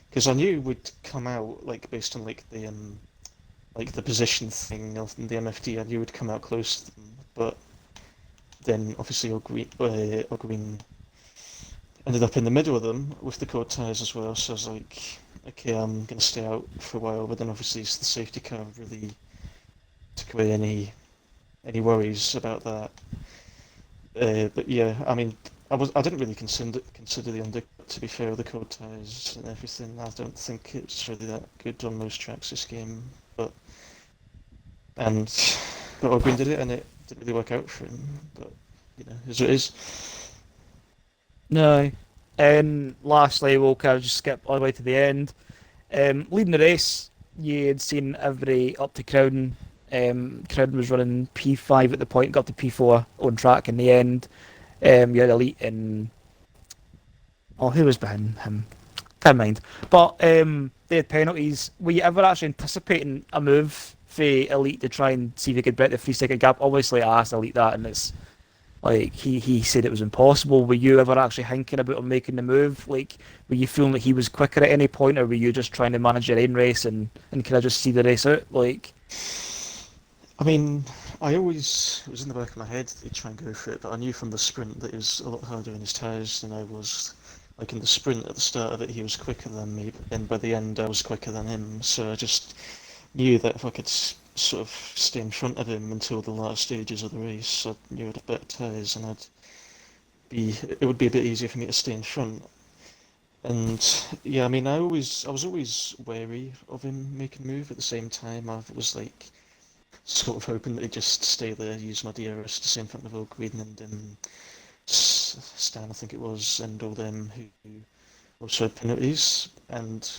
because I knew we'd come out like based on like the position thing of the MFD. I knew we'd come out close to them, but then obviously Ogween ended up in the middle of them with the cold tires as well. So I was like, okay, I'm gonna stay out for a while. But then obviously the safety car really took away any worries about that. But yeah, I mean, I didn't really consider the undercut, to be fair, with the cold tires and everything. I don't think it's really that good on most tracks this game, but Ogween did it, and it didn't really work out for him. But you know, as it is. No. And lastly, we'll kind of just skip all the way to the end. Leading the race, you had seen everybody up to Crowden. Crowden was running P5 at the point, got to P4 on track in the end. You had Elite and... Oh, who was behind him? Never mind. But they had penalties. Were you ever actually anticipating a move for Elite to try and see if he could break the 3-second gap? Obviously, I asked Elite that, and it's like he said it was impossible. Were you ever actually thinking about him making the move? Like, were you feeling like he was quicker at any point, or were you just trying to manage your own race and kind of just see the race out? Like, I mean, it was in the back of my head that he'd try and go for it, but I knew from the sprint that he was a lot harder in his tyres than I was. Like in the sprint at the start of it, he was quicker than me, but then by the end, I was quicker than him. So I just knew that if I could sort of stay in front of him until the last stages of the race, I knew I'd have better tyres and it would be a bit easier for me to stay in front. And yeah, I mean, I was always wary of him making a move. At the same time, I was like sort of hoping that he'd just stay there, use my DRS to stay in front of Ogween and Stan, I think it was, and all them who also had penalties, and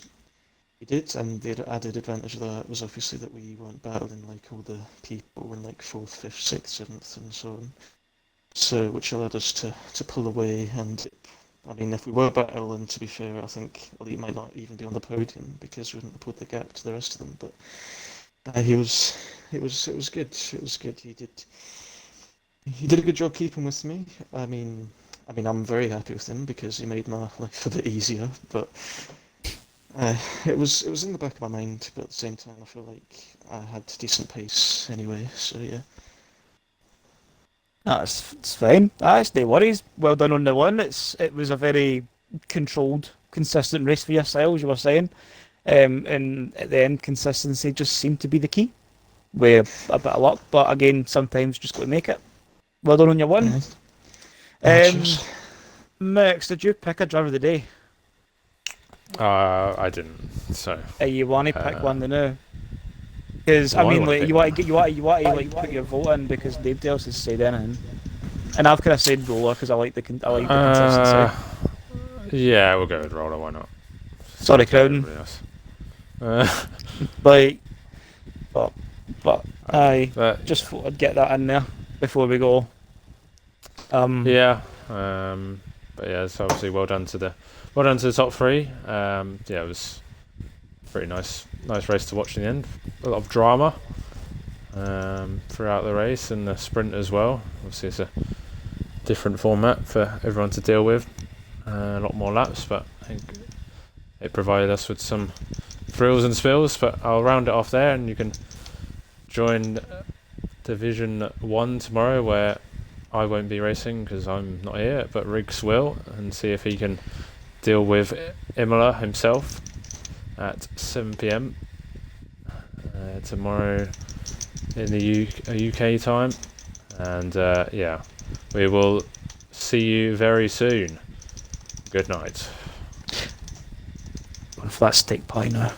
he did. And the added advantage of that was obviously that we weren't battling like all the people in like 4th, 5th, 6th, 7th, and so on. So, which allowed us to pull away. And I mean, if we were battling, to be fair, I think Elite might not even be on the podium because we wouldn't have pulled the gap to the rest of them. But it was good. It was good. He did a good job keeping with me. I mean, I'm very happy with him because he made my life a bit easier. But it was in the back of my mind. But at the same time, I feel like I had decent pace anyway. So yeah. no, it's fine. It's no worries. Well done on the one. It was a very controlled, consistent race for yourselves, you were saying. And at the end, consistency just seemed to be the key. With a bit of luck, but again, sometimes just got to make it. Well done on your one. Cheers. Max, did you pick a driver of the day? I didn't. So You want to pick one now? Because I Well, I mean, wanna like pick you want to like put your vote in because nobody else has said anything. And I've kind of said roller because I like the consistency. yeah, we'll go with roller. Why not? Sorry, Crowden. Everybody else. Like, but But I But just thought I'd get that in there before we go. yeah, but yeah, it's obviously well done to the top three. Yeah, it was pretty nice race to watch in the end. A lot of drama throughout the race and the sprint as well. Obviously, it's a different format for everyone to deal with. A lot more laps, but I think it provided us with some thrills and spills. But I'll round it off there, and you can join Division 1 tomorrow, where I won't be racing because I'm not here, but Riggs will, and see if he can deal with Imola himself at 7 p.m. Tomorrow in the UK time. And yeah, we will see you very soon. Good night. If that steak pie now.